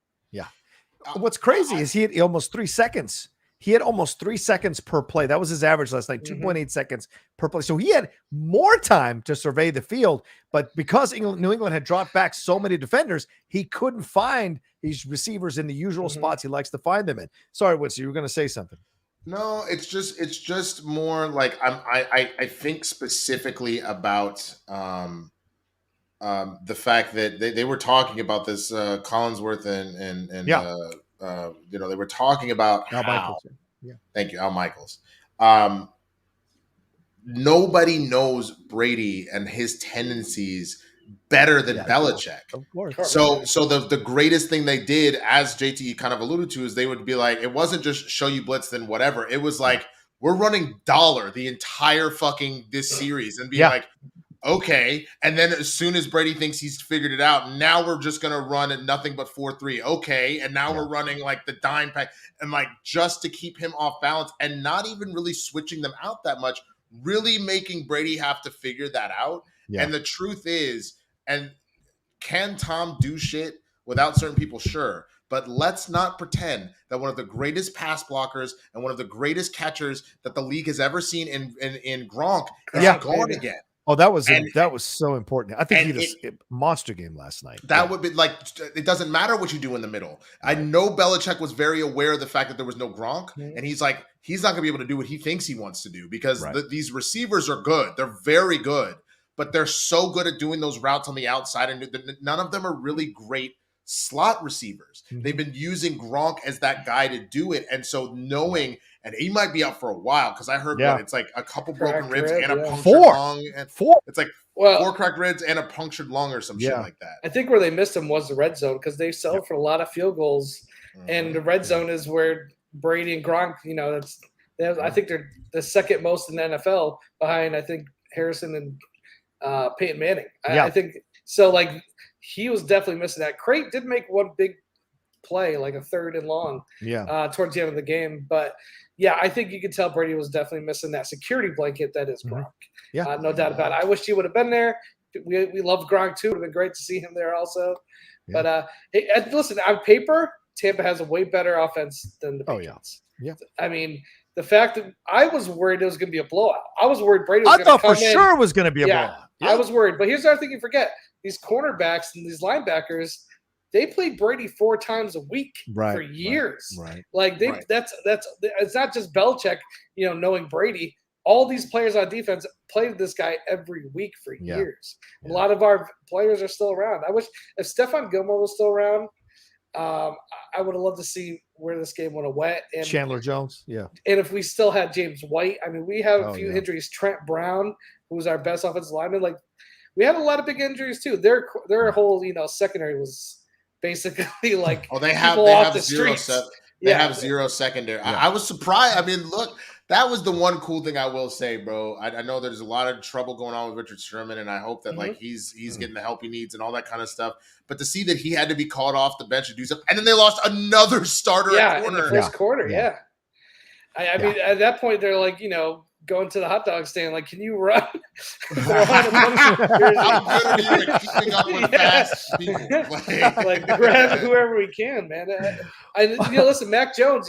What's crazy is he had almost 3 seconds. He had almost 3 seconds per play. That was his average last night, 2.8 seconds per play. So he had more time to survey the field, but because New England had dropped back so many defenders, he couldn't find these receivers in the usual spots he likes to find them in. Sorry, Winston, you were going to say something. No, it's just more like I think specifically about the fact that they were talking about this Collinsworth and they were talking about Al Michaels. Thank you, Al Michaels. Nobody knows Brady and his tendencies better than Belichick. Of course. So the greatest thing they did, as JT kind of alluded to, is they would be like, it wasn't just show you blitz then whatever. It was like, we're running dollar the entire fucking this series and be like, okay. And then as soon as Brady thinks he's figured it out, now we're just going to run at nothing but 4-3. Okay. And now we're running like the dime pack and like just to keep him off balance and not even really switching them out that much, really making Brady have to figure that out. And the truth is, And can Tom do shit without certain people? Sure. But let's not pretend that one of the greatest pass blockers and one of the greatest catchers that the league has ever seen in Gronk is gone again. Oh, that was so important. I think he had a monster game last night. That would be like, it doesn't matter what you do in the middle. Right. I know Belichick was very aware of the fact that there was no Gronk, and he's like, he's not going to be able to do what he thinks he wants to do because these receivers are good. They're very good, but they're so good at doing those routes on the outside, and none of them are really great slot receivers. They've been using Gronk as that guy to do it, and so knowing, and he might be out for a while because I heard it's like a couple broken ribs and a punctured lung, and it's like 4 cracked ribs and a punctured lung or some shit like that. I think where they missed him was the red zone because they sell for a lot of field goals, and the red zone is where Brady and Gronk, I think they're the second most in the NFL behind I think Harrison and Peyton Manning. I think so. Like, he was definitely missing that. Crate did make one big play, like a 3rd and long, towards the end of the game. But I think you could tell Brady was definitely missing that security blanket that is Gronk. No doubt about it. I wish he would have been there. We love Gronk too. It would have been great to see him there also. But listen, on paper, Tampa has a way better offense than the Patriots. I mean, the fact that I was worried it was going to be a blowout. I was worried Brady was going to come in. I thought for sure it was going to be a blowout. I was worried. But here's the other thing you forget. These cornerbacks and these linebackers, they played Brady 4 times a week for years. Like that's it's not just Belichick, knowing Brady. All these players on defense played this guy every week for years. A lot of our players are still around. I wish if Stephon Gilmore was still around, I would have loved to see where this game would have went. And Chandler Jones, And if we still had James White, I mean, we have a few injuries. Trent Brown, who was our best offensive lineman, like we had a lot of big injuries too. Their whole secondary was basically like they have zero secondary. I was surprised. I mean, look, that was the one cool thing I will say, bro. I know there's a lot of trouble going on with Richard Sherman, and I hope that like he's getting the help he needs and all that kind of stuff. But to see that he had to be called off the bench to do something, and then they lost another starter at corner. In the first quarter. I mean, at that point, they're like, going to the hot dog stand, like, can you run? I'm good at keeping up with fast people. Like grab whoever we can, man. Listen, Mac Jones,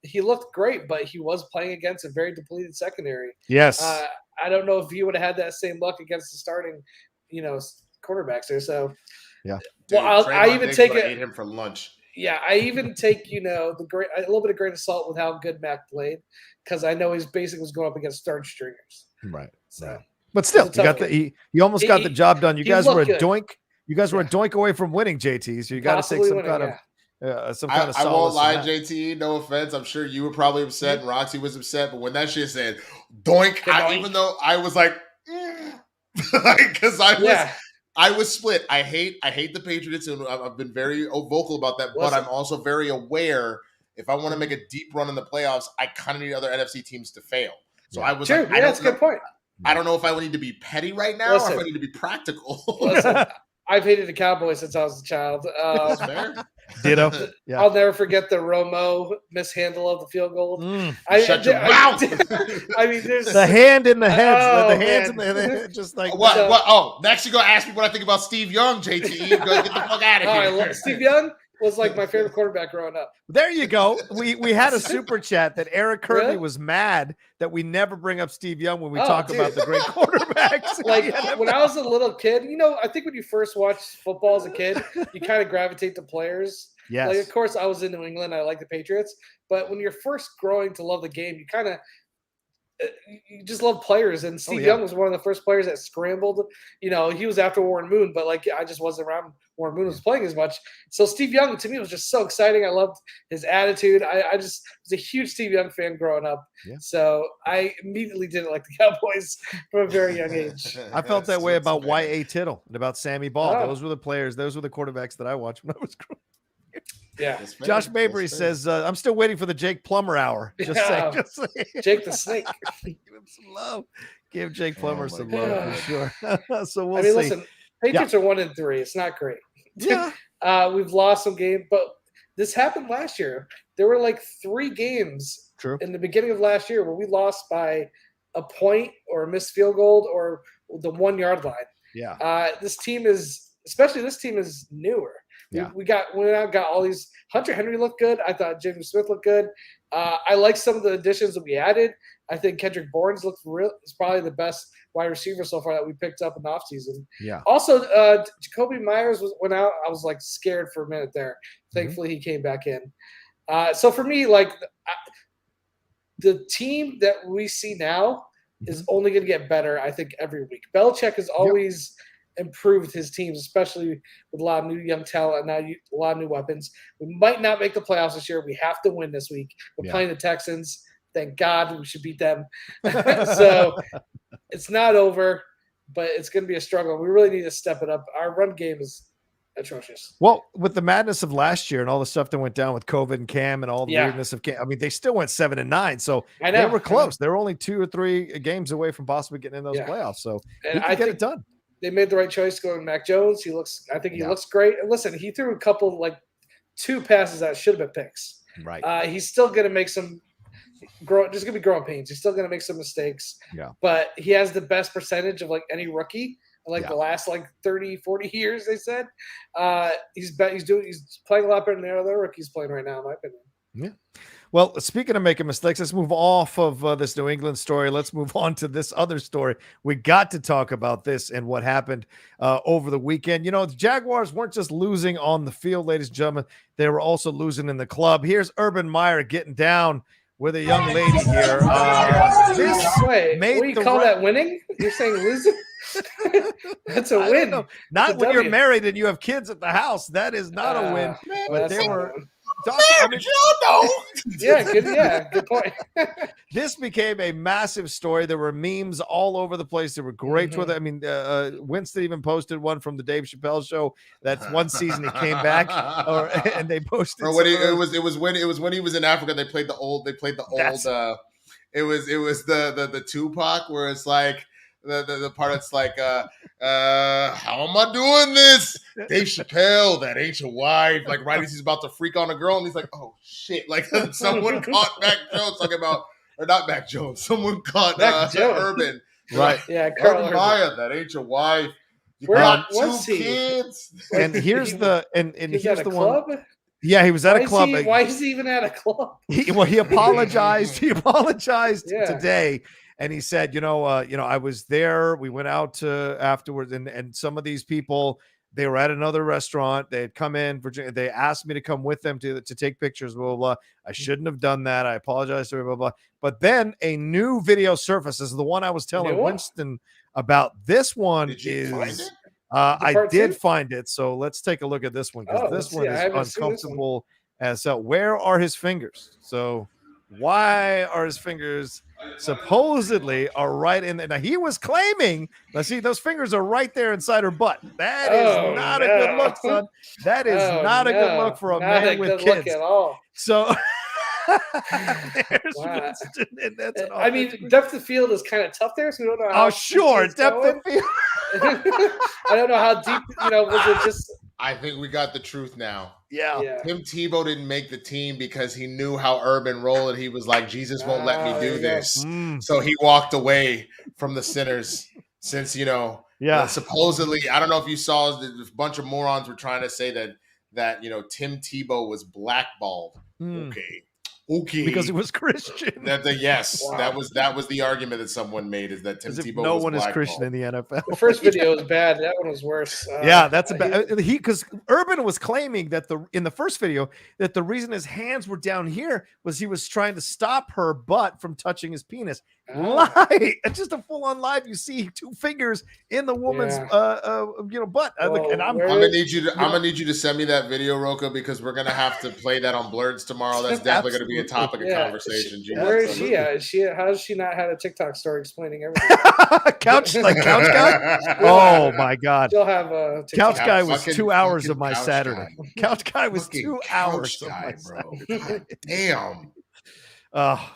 he looked great, but he was playing against a very depleted secondary. Yes. I don't know if he would have had that same luck against the starting, quarterbacks there. So, well, I even take it. Ate him for lunch. Yeah, I even take a little bit of grain of salt with how good Mac played because I know his basic was going up against third stringers. Right. So, but still, he almost got the job done. You guys were a doink. You guys were a doink away from winning, JT. So you got to take some kind of solace. I won't lie, JT. No offense. I'm sure you were probably upset, and Roxy was upset. But when that shit said doink, even though I was like, because I was split. I hate the Patriots, and I've been very vocal about that. But I'm also very aware if I want to make a deep run in the playoffs, I kind of need other NFC teams to fail. So I was like, that's a good point. I don't know if I would need to be petty right now or if I need to be practical. I've hated the Cowboys since I was a child. That's fair. Ditto. Yeah. I'll never forget the Romo mishandle of the field goal. Shut your mouth. I mean, there's the hand in the head. The hands in the head. Just like what? Oh, next you're gonna ask me what I think about Steve Young, JT. Go get the fuck out of here. I love Steve Young. Was like my favorite quarterback growing up. There you go. We had a super chat that Eric Kirby was mad that we never bring up Steve Young when we talk about the great quarterbacks. Like when I was a little kid, I think when you first watch football as a kid, you kind of gravitate to players. Yes. Like, of course, I was in New England. I like the Patriots. But when you're first growing to love the game, you just love players. And Steve Young was one of the first players that scrambled. He was after Warren Moon, but I just wasn't around Warren Moon was playing as much. So Steve Young, to me, was just so exciting. I loved his attitude. I just was a huge Steve Young fan growing up. Yeah. So I immediately didn't like the Cowboys from a very young age. I felt that way about Y.A. Tittle and about Sammy Ball. Oh. Those were the players. Those were the quarterbacks that I watched when I was growing up. Yeah. Josh Mabry says, I'm still waiting for the Jake Plummer hour. Just saying. Jake the Snake. Give him some love. Give Jake Plummer some love for sure. So we'll see. Listen, Patriots are 1-3. It's not great. Yeah. We've lost some games, but this happened last year. There were like 3 games in the beginning of last year where we lost by a point or a missed field goal or the 1 yard line. This team is newer. Yeah. We got all these. Hunter Henry looked good. I thought Jimmy Smith looked good. I like some of the additions that we added. I think Kendrick Bourne is probably the best wide receiver so far that we picked up in the offseason. Yeah. Also, Jacoby Myers went out. I was like scared for a minute there. Thankfully, he came back in. So for me, like the team that we see now is only going to get better, I think, every week. Belichick has always improved his teams, especially with a lot of new young talent and now a lot of new weapons. We might not make the playoffs this year. We have to win this week. We're playing the Texans. Thank God we should beat them. So it's not over, but it's going to be a struggle. We really need to step it up. Our run game is atrocious. Well, with the madness of last year and all the stuff that went down with COVID and Cam and all the weirdness of Cam, I mean, they still went 7-9. So they were close. They were only 2 or 3 games away from possibly getting in those playoffs. So I get it done. They made the right choice going to Mac Jones. I think he looks great. And listen, he threw a couple, like 2 passes that should have been picks. Right. He's still going to make some there's going to be growing pains. He's still going to make some mistakes. Yeah. But he has the best percentage of like any rookie in the last like 30, 40 years, they said. He's playing a lot better than the other rookies playing right now, in my opinion. Yeah. Well, speaking of making mistakes, let's move off of this New England story. Let's move on to this other story. We got to talk about this and what happened over the weekend. You know, the Jaguars weren't just losing on the field, ladies and gentlemen. They were also losing in the club. Here's Urban Meyer getting down with a young lady here. Wait, what do you call that winning? You're saying losing? That's a win. Not when you're married and you have kids at the house. That is not a win. But they were... good point. This became a massive story. There were memes all over the place. They were great with it. I mean, Winston even posted one from the Dave Chappelle show. That's one season he came back, and they posted. Or when it was when he was in Africa. They played the old. It was the Tupac where it's like. The part that's like, how am I doing this? Dave Chappelle, that ain't your wife. Like right as he's about to freak on a girl, and he's like, oh shit! Like someone caught Mac Jones talking about, or not Mac Jones. Someone caught Urban. Right? Yeah, Urban Meyer, that ain't your wife. You got 2 kids. And here's the here's the club? one. Yeah, he was at a club. Why is he even at a club? He apologized. He apologized today. And he said, I was there. We went out afterwards, and some of these people, they were at another restaurant. They had come in Virginia. They asked me to come with them to take pictures. Blah, blah, blah. I shouldn't have done that. I apologize to blah, blah, blah. But then a new video surfaces, the one I was telling Winston about. This one is. I did find it. So let's take a look at this one because this one is uncomfortable as hell. Where are his fingers? So why are his fingers? Supposedly are right in there. Now he was claiming, let's see, those fingers are right there inside her butt. That is not a good look, son. That is not a good look for a man with kids. At all. So Winston, and that's I mean, depth of field is kind of tough there, so we don't know how. Oh, sure, depth of field. I don't know how deep. Was it just? I think we got the truth now. Yeah. Tim Tebow didn't make the team because he knew how Urban rolled, and he was like, Jesus won't let me do this. So he walked away from the sinners since, supposedly, I don't know if you saw, a bunch of morons were trying to say that Tim Tebow was blackballed. Okay. Because he was Christian. That was the argument that someone made, is that Tim Tebow no was one is blackballed. Christian in the NFL. The first video was bad. That one was worse. That's because Urban was claiming that in the first video that the reason his hands were down here was he was trying to stop her butt from touching his penis. Lie. It's just a full-on live. You see 2 fingers in the woman's butt. And I'm gonna need you to send me that video, Rocha, because we're gonna have to play that on Blurds tomorrow. That's definitely gonna be a topic of conversation. Where is she at? How has she not had a TikTok story explaining everything? Couch guy? Oh my God. She'll have a Couch guy was 2 hours of my Saturday. Couch guy was 2 hours of my bro. Damn.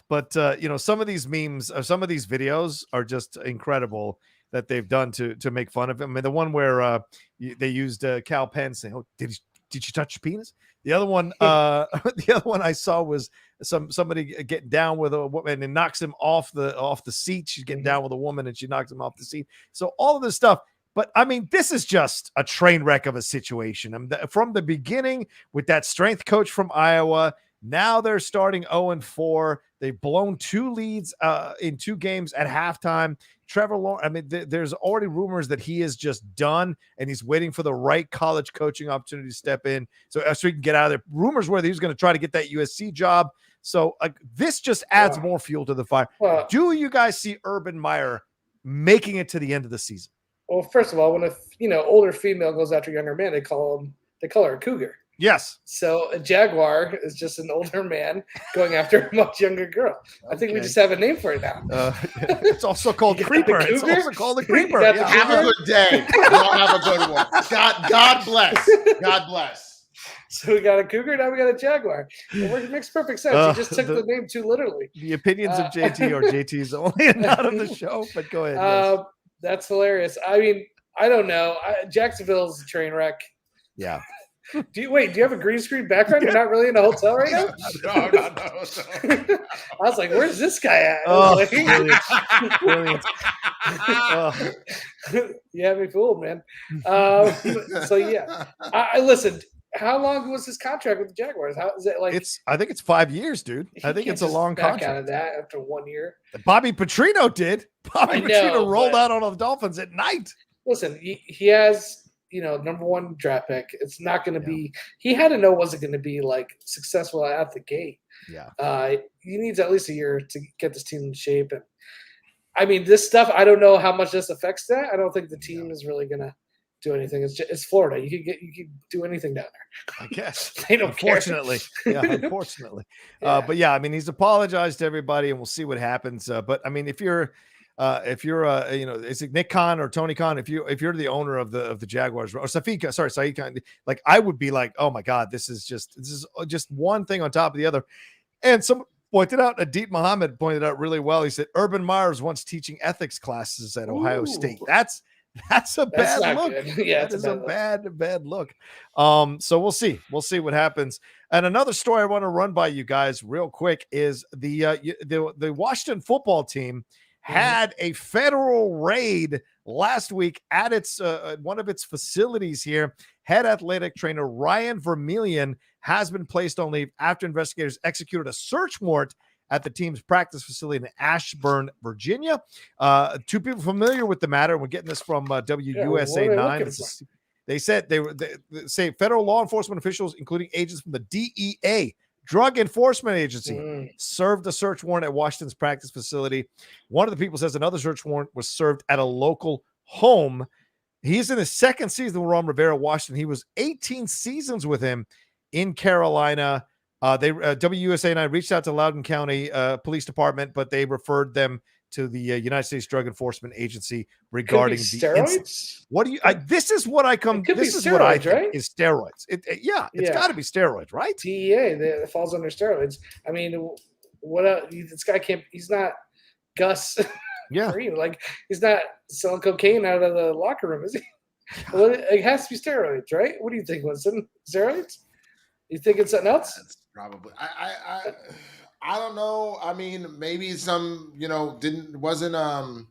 But some of these memes, some of these videos are just incredible that they've done to make fun of him. I mean, the one where they used Cal Penn saying, "Oh, did you touch your penis?" The other one, I saw was somebody getting down with a woman and knocks him off the seat. She's getting down with a woman and she knocks him off the seat. So all of this stuff. But I mean, this is just a train wreck of a situation. From the beginning with that strength coach from Iowa, now they're starting 0-4. They've blown 2 leads in 2 games at halftime. Trevor Lawrence, I mean, there's already rumors that he is just done and he's waiting for the right college coaching opportunity to step in so he can get out of there. Rumors were that he was going to try to get that USC job. So this just adds more fuel to the fire. Do you guys see Urban Meyer making it to the end of the season? Well, first of all, when older female goes after a younger man, they call her a cougar. Yes. So a jaguar is just an older man going after a much younger girl. Okay. I think we just have a name for it now. It's also called creeper. It's also called the creeper. Have a good day. Y'all have a good one. God bless. God bless. So we got a cougar, now we got a jaguar. It makes perfect sense. You just took the name too literally. The opinions of JT or JT's only not on the show, but go ahead. Yes. That's hilarious. I mean, I don't know. Jacksonville's a train wreck. Yeah. Do you have a green screen background? You're not really in a hotel right now? No. I was like, where's this guy at? Brilliant. You had me fooled, man. So yeah, I listened. How long was his contract with the Jaguars? How is it like? I think it's 5 years, dude. I think it's a long contract. Out of that after 1 year. Bobby Petrino did. Petrino rolled out on the Dolphins at night. Listen, he has. Number 1 draft pick. It's not going to be. He had to know it wasn't going to be like successful out the gate. Yeah. He needs at least a year to get this team in shape. And I mean, this stuff. I don't know how much this affects that. I don't think the team is really going to do anything. It's Florida. You could do anything down there. I guess. They don't unfortunately. care. Unfortunately. But yeah, I mean, he's apologized to everybody, and we'll see what happens. But I mean, if you're is it Nick Khan or Tony Khan? If you're the owner of the Jaguars or Saeed Khan, like I would be like, oh my God, this is just one thing on top of the other. And some pointed out, Adeep Muhammad pointed out really well. He said Urban Meyer was once teaching ethics classes at Ohio State. That's a bad look. Yeah, that is a bad look. So we'll see what happens. And another story I want to run by you guys real quick is the Washington football team had a federal raid last week at its one of its facilities here. Head athletic trainer Ryan Vermillion has been placed on leave after investigators executed a search warrant at the team's practice facility in Ashburn, Virginia. 2 people familiar with the matter. We're getting this from WUSA 9. They said they say federal law enforcement officials, including agents from the DEA, Drug Enforcement Agency, served a search warrant at Washington's practice facility. One of the people says another search warrant was served at a local home. He's in his 2nd season with Ron Rivera, Washington. He was 18 seasons with him in Carolina. WUSA and I reached out to Loudoun County Police Department, but they referred them to the United States Drug Enforcement Agency regarding the steroids. What do you? This is what I come. This is what I think right? is steroids. It's got to be steroids, right? DEA that falls under steroids. I mean, what? This guy can't. He's not Gus. Yeah, Green. Like he's not selling cocaine out of the locker room, is he? Well, it has to be steroids, right? What do you think, Winston? Steroids? You think it's something else? That's probably. I don't know. I mean, maybe some, wasn't oh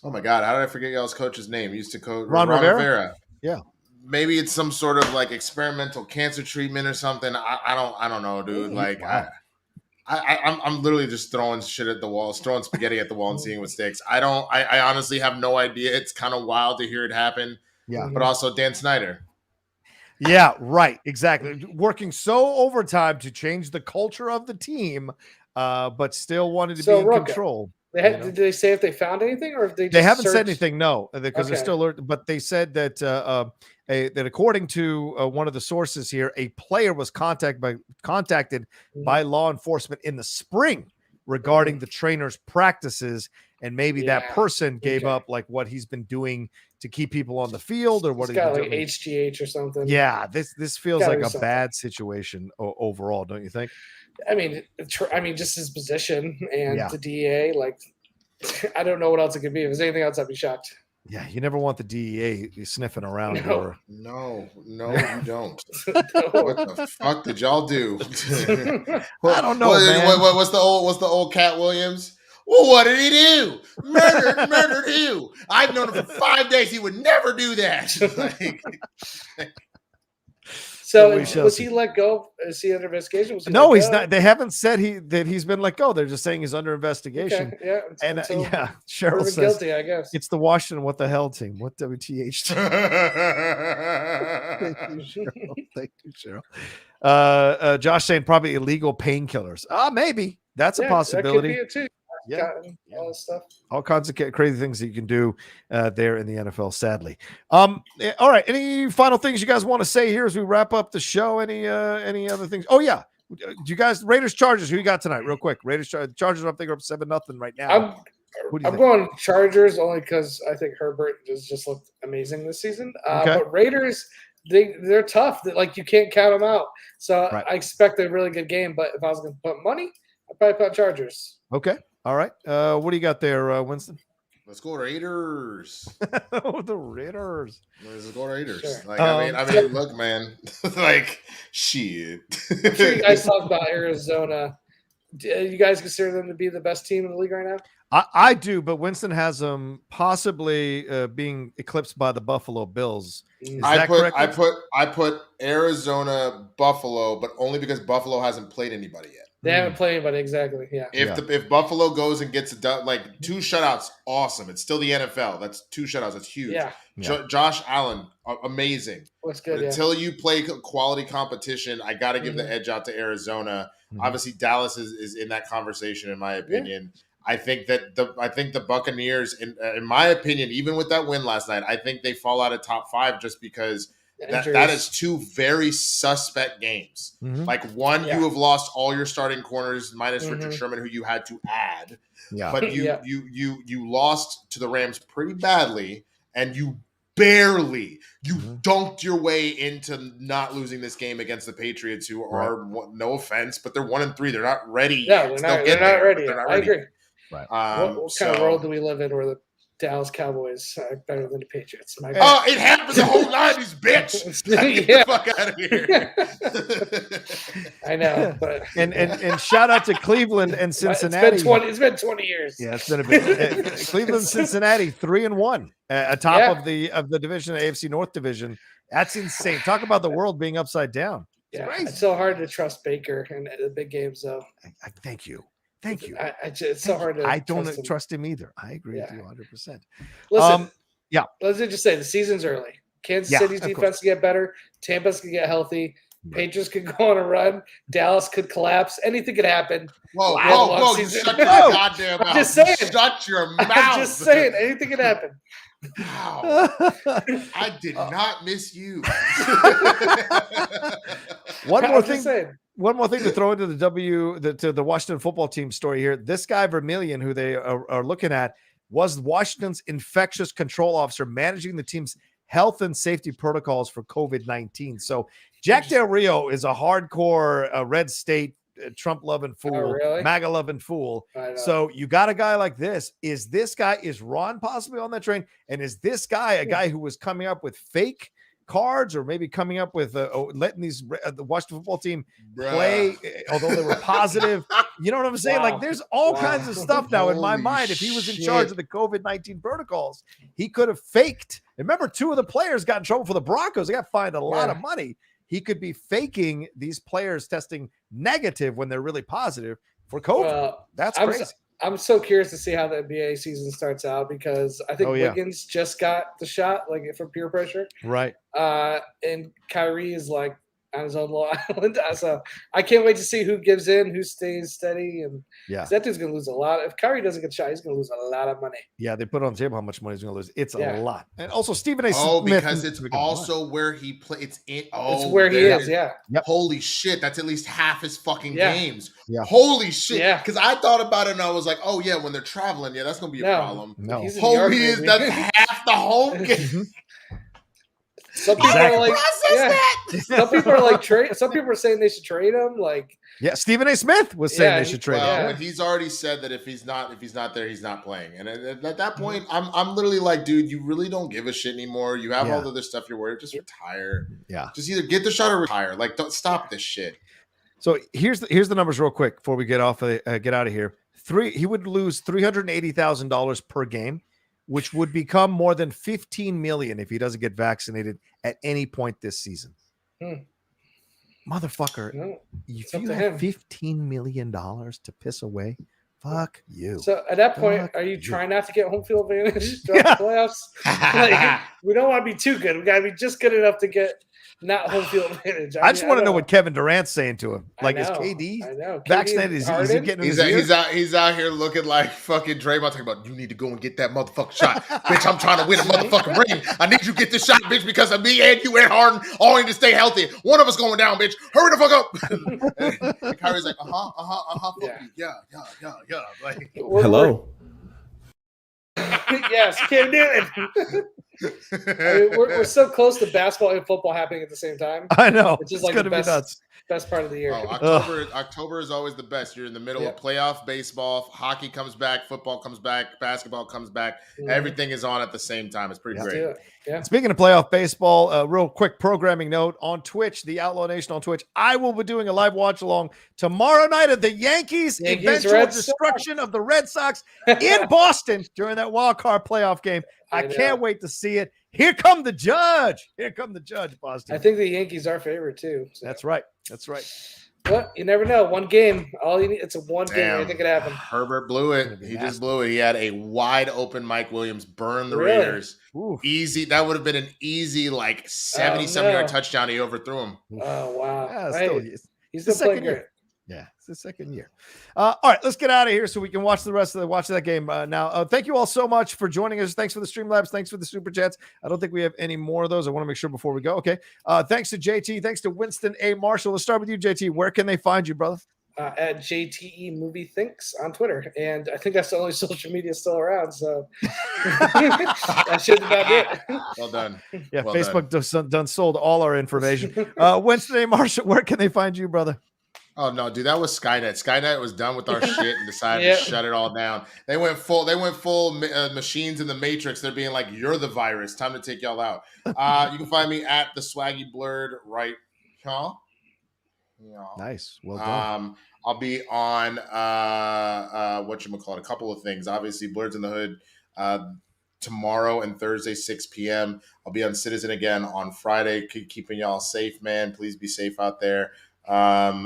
my God, how did I forget y'all's coach's name? He used to coach Ron Rivera. Yeah. Maybe it's some sort of like experimental cancer treatment or something. I don't know, dude. Like wow. I'm literally just throwing shit at the walls, throwing spaghetti at the wall and seeing what sticks. I honestly have no idea. It's kind of wild to hear it happen. Yeah. But also Dan Snyder. Yeah, right. Exactly. Working so overtime to change the culture of the team, but still wanted to be in control. Did they say if they found anything, or if they haven't said anything? No, because they're still alert. But they said that that according to one of the sources here, a player was contacted by law enforcement in the spring regarding the trainer's practices, and maybe that person gave up like what he's been doing to keep people on the field, or what he's got, like doing. HGH or something. Yeah, this feels like a bad situation overall, don't you think? I mean, just his position and the DEA. Like, I don't know what else it could be. If there's anything else, I'd be shocked. Yeah, you never want the DEA sniffing around. No, you don't. What the fuck did y'all do? I don't know, man. What's the old Cat Williams? Well, what did he do? Murdered who? I've known him for 5 days. He would never do that. So was he let go? Is he under investigation? No, he's not. They haven't said he's been let go. They're just saying he's under investigation. Okay, yeah. And Cheryl says guilty, I guess. It's the Washington What the Hell team. What WTH? Thank you, Cheryl. Josh saying probably illegal painkillers. Maybe. That's a possibility. That could be it too. All this stuff. All kinds of crazy things that you can do there in the NFL, sadly. All right. Any final things you guys want to say here as we wrap up the show? Any other things? Oh, yeah. Do you guys, Raiders, Chargers, who you got tonight? Real quick. Raiders, Chargers, I think are up 7-0 right now. I'm going Chargers only because I think Herbert has just looked amazing this season. But Raiders, they're tough. Like, you can't count them out. So I expect a really good game. But if I was going to put money, I'd probably put Chargers. Okay. All right. What do you got there, Winston? Let's go Raiders. The Raiders. Let's go Raiders. Sure. Like, I mean, look, man. Like, shit. I'm sure you guys talk about Arizona. Do you guys consider them to be the best team in the league right now? I do, but Winston has them possibly being eclipsed by the Buffalo Bills. I put Arizona, Buffalo, but only because Buffalo hasn't played anybody yet. They haven't played anybody, exactly. Yeah. If Buffalo goes and gets like 2 shutouts, awesome. It's still the NFL. That's 2 shutouts. That's huge. Yeah. Josh Allen, amazing. Looks good. But until you play quality competition, I got to give the edge out to Arizona. Obviously, Dallas is in that conversation, in my opinion. I think the Buccaneers, in my opinion, even with that win last night, I think they fall out of top 5 just because that is 2 very suspect games. Like one, you have lost all your starting corners minus Richard Sherman, who you had to add. But you lost to the Rams pretty badly, and you barely dunked your way into not losing this game against the Patriots, who are, no offense, but they're 1-3. They're not ready. Yeah, they're not ready. I agree. Right. What kind of world do we live in where the Dallas Cowboys are better than the Patriots? It happens the whole 90s, bitch. Get the fuck out of here. I know, but and shout out to Cleveland and Cincinnati. It's been 20 years. Yeah, it's been a bit. Cleveland, Cincinnati, 3-1 atop of the division, the AFC North division. That's insane. Talk about the world being upside down. It's so hard to trust Baker in the big games, though. Thank you. Thank you. It's so hard to. I don't trust him either. I agree with you 100%. Listen, let's just say the season's early. Kansas City's defense can get better. Tampa's can get healthy. Patriots could go on a run. Dallas could collapse. Anything could happen. Whoa! You shut your goddamn mouth. Just saying. Shut your mouth. I'm just saying. Anything could happen. Wow. I did not miss you. One more thing to throw into the Washington football team story here. This guy Vermillion, who they are looking at, was Washington's infectious control officer managing the team's health and safety protocols for COVID-19. So Jack Del Rio is a hardcore red state Trump-loving fool, MAGA-loving fool. So you got a guy like this. Is Ron possibly on that train? And is this guy a guy who was coming up with fake cards, or maybe coming up with letting the Washington football team play, although they were positive? You know what I'm saying? Like, there's all kinds of stuff now in my mind. If he was in charge of the COVID-19 protocols, he could have faked. Remember, 2 of the players got in trouble for the Broncos. They got fined a lot of money. He could be faking these players testing negative when they're really positive for COVID. That's crazy. I'm so curious to see how the NBA season starts out, because I think Wiggins just got the shot, like, from peer pressure. Right. And Kyrie is like on his own little island. So I can't wait to see who gives in, who stays steady. And that dude's going to lose a lot. If Kyrie doesn't get shot, he's going to lose a lot of money. Yeah, they put on the table how much money he's going to lose. It's a lot. And also Stephen A. Smith. Oh, because it's also where he plays. It's where he is, Yep. Holy shit, that's at least half his fucking games. Yeah. Holy shit. Yeah. Because I thought about it and I was like, oh, yeah, when they're traveling, that's going to be a problem. No. Holy, that's half the home game. Some people are like, some people are like trade. Some people are saying they should trade him. Like, Stephen A. Smith was saying they should trade him. But he's already said that if he's not there, he's not playing. And at that point, I'm literally like, dude, you really don't give a shit anymore. You have all the other stuff you're worried. Just retire. Yeah, just either get the shot or retire. Like, don't stop this shit. So here's the numbers real quick before we get out of here. he would lose $380,000 per game, which would become more than $15 million if he doesn't get vaccinated at any point this season. Motherfucker, if you have $15 million to piss away, fuck you. So at that point, are you trying not to get home field advantage during the playoffs? Like, we don't want to be too good. We got to be just good enough to get not home field advantage. I just want to know what Kevin Durant's saying to him. Like, is KD vaccinated? Is he getting he's out here looking like fucking Draymond talking about, you need to go and get that motherfucking shot. Bitch, I'm trying to win a motherfucking ring. I need you to get this shot, bitch, because of me and you and Harden all need to stay healthy. One of us going down, bitch. Hurry the fuck up. And Kyrie's like, yeah. Like, hello. Yes, can't do it. I mean, we're so close to basketball and football happening at the same time. I know. It's just like the best part of the year. October is always the best. You're in the middle of playoff baseball. Hockey comes back. Football comes back. Basketball comes back. Everything is on at the same time. It's pretty great. Yeah. Speaking of playoff baseball, real quick programming note on Twitch, the Outlaw Nation on Twitch. I will be doing a live watch along tomorrow night of the Yankees eventual destruction of the Red Sox in Boston during that wild card playoff game. I can't wait to see it. Here come the judge. Here come the judge, Boston. I think the Yankees are favorite too. So. That's right. But you never know. One game. All you need. It's a one game. Anything could happen. Herbert blew it. He just blew it. He had a wide open Mike Williams burn the Raiders. Oof. Easy. That would have been an easy 70-some-yard touchdown. He overthrew him. Oh wow. Yeah, he's still playing great. Yeah, it's the second year. All right, let's get out of here so we can watch the rest of that game now. Thank you all so much for joining us. Thanks for the Streamlabs. Thanks for the Super Chats. I don't think we have any more of those. I want to make sure before we go. Okay. Thanks to JT. Thanks to Winston A. Marshall. Let's start with you, JT. Where can they find you, brother? At JTE Movie Thinks on Twitter. And I think that's the only social media still around. So that should about it. Well done. Yeah, well Facebook done sold all our information. Winston A. Marshall, where can they find you, brother? Oh no, dude, that was Skynet. Skynet was done with our shit and decided to shut it all down. They went full machines in the Matrix. They're being like, "You're the virus. Time to take y'all out." You can find me at the Swaggy Blurred right here. Nice. Well done. I'll be on whatchamacallit, a couple of things. Obviously, Blurs in the Hood tomorrow and Thursday, 6 p.m. I'll be on Citizen again on Friday. Keeping y'all safe, man. Please be safe out there. I'm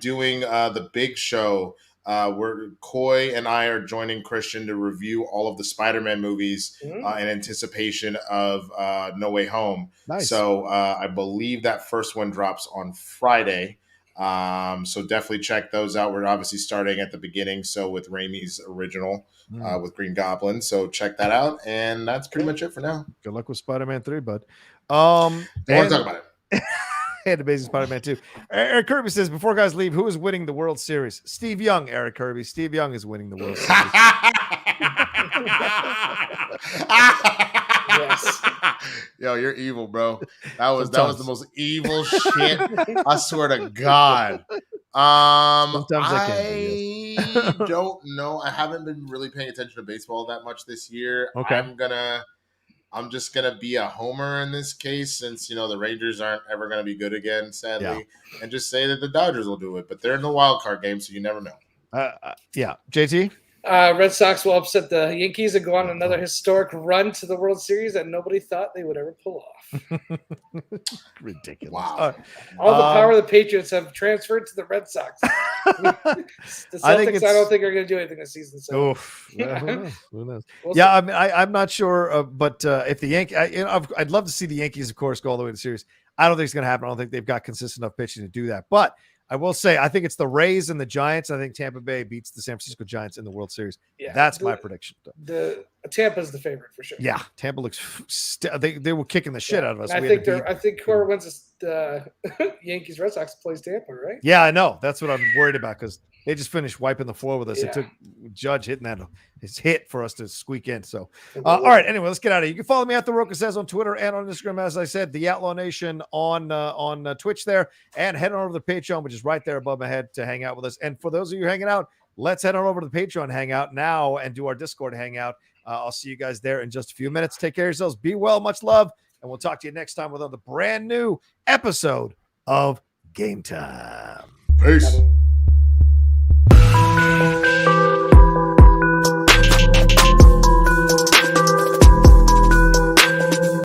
doing the big show where Coy and I are joining Christian to review all of the Spider-Man movies in anticipation of No Way Home. Nice. So I believe that first one drops on Friday. So definitely check those out. We're obviously starting at the beginning, so with Raimi's original with Green Goblin. So check that out, and that's pretty much it for now. Good luck with Spider-Man 3, bud. Don't want to talk about it. And Amazing Spider-Man 2. Eric Kirby says, before guys leave, who is winning the World Series? Steve Young, Eric Kirby. Steve Young is winning the World Series. Yes. Yo, you're evil, bro. That was the most evil shit. I swear to God. I don't know. I haven't been really paying attention to baseball that much this year. Okay. I'm just gonna be a homer in this case, since the Rangers aren't ever gonna be good again, sadly, and just say that the Dodgers will do it. But they're in the wild card game, so you never know. JT. Red Sox will upset the Yankees and go on another historic run to the World Series that nobody thought they would ever pull off. Ridiculous. Wow. All the power of the Patriots have transferred to the Red Sox. The Celtics, I don't think are going to do anything this season. So. Who knows? I mean, I'm not sure, but if the Yankees, I'd love to see the Yankees, of course, go all the way to the series. I don't think it's going to happen. I don't think they've got consistent enough pitching to do that. But I will say, I think it's the Rays and the Giants. I think Tampa Bay beats the San Francisco Giants in the World Series. Yeah, that's my prediction. Tampa's the favorite for sure. Yeah, Tampa looks. They were kicking the shit out of us. I think whoever wins the Yankees Red Sox plays Tampa, right? Yeah, I know. That's what I'm worried about because they just finished wiping the floor with us. It took Judge hitting his hit for us to squeak in. So, all right. Anyway, let's get out of here. You can follow me at The Rocha Says on Twitter and on Instagram. As I said, the Outlaw Nation on Twitch there, and head on over to the Patreon, which is right there above my head, to hang out with us. And for those of you hanging out, let's head on over to the Patreon hangout now and do our Discord hangout. I'll see you guys there in just a few minutes. Take care of yourselves. Be well. Much love. And we'll talk to you next time with another brand new episode of Game Time. Peace.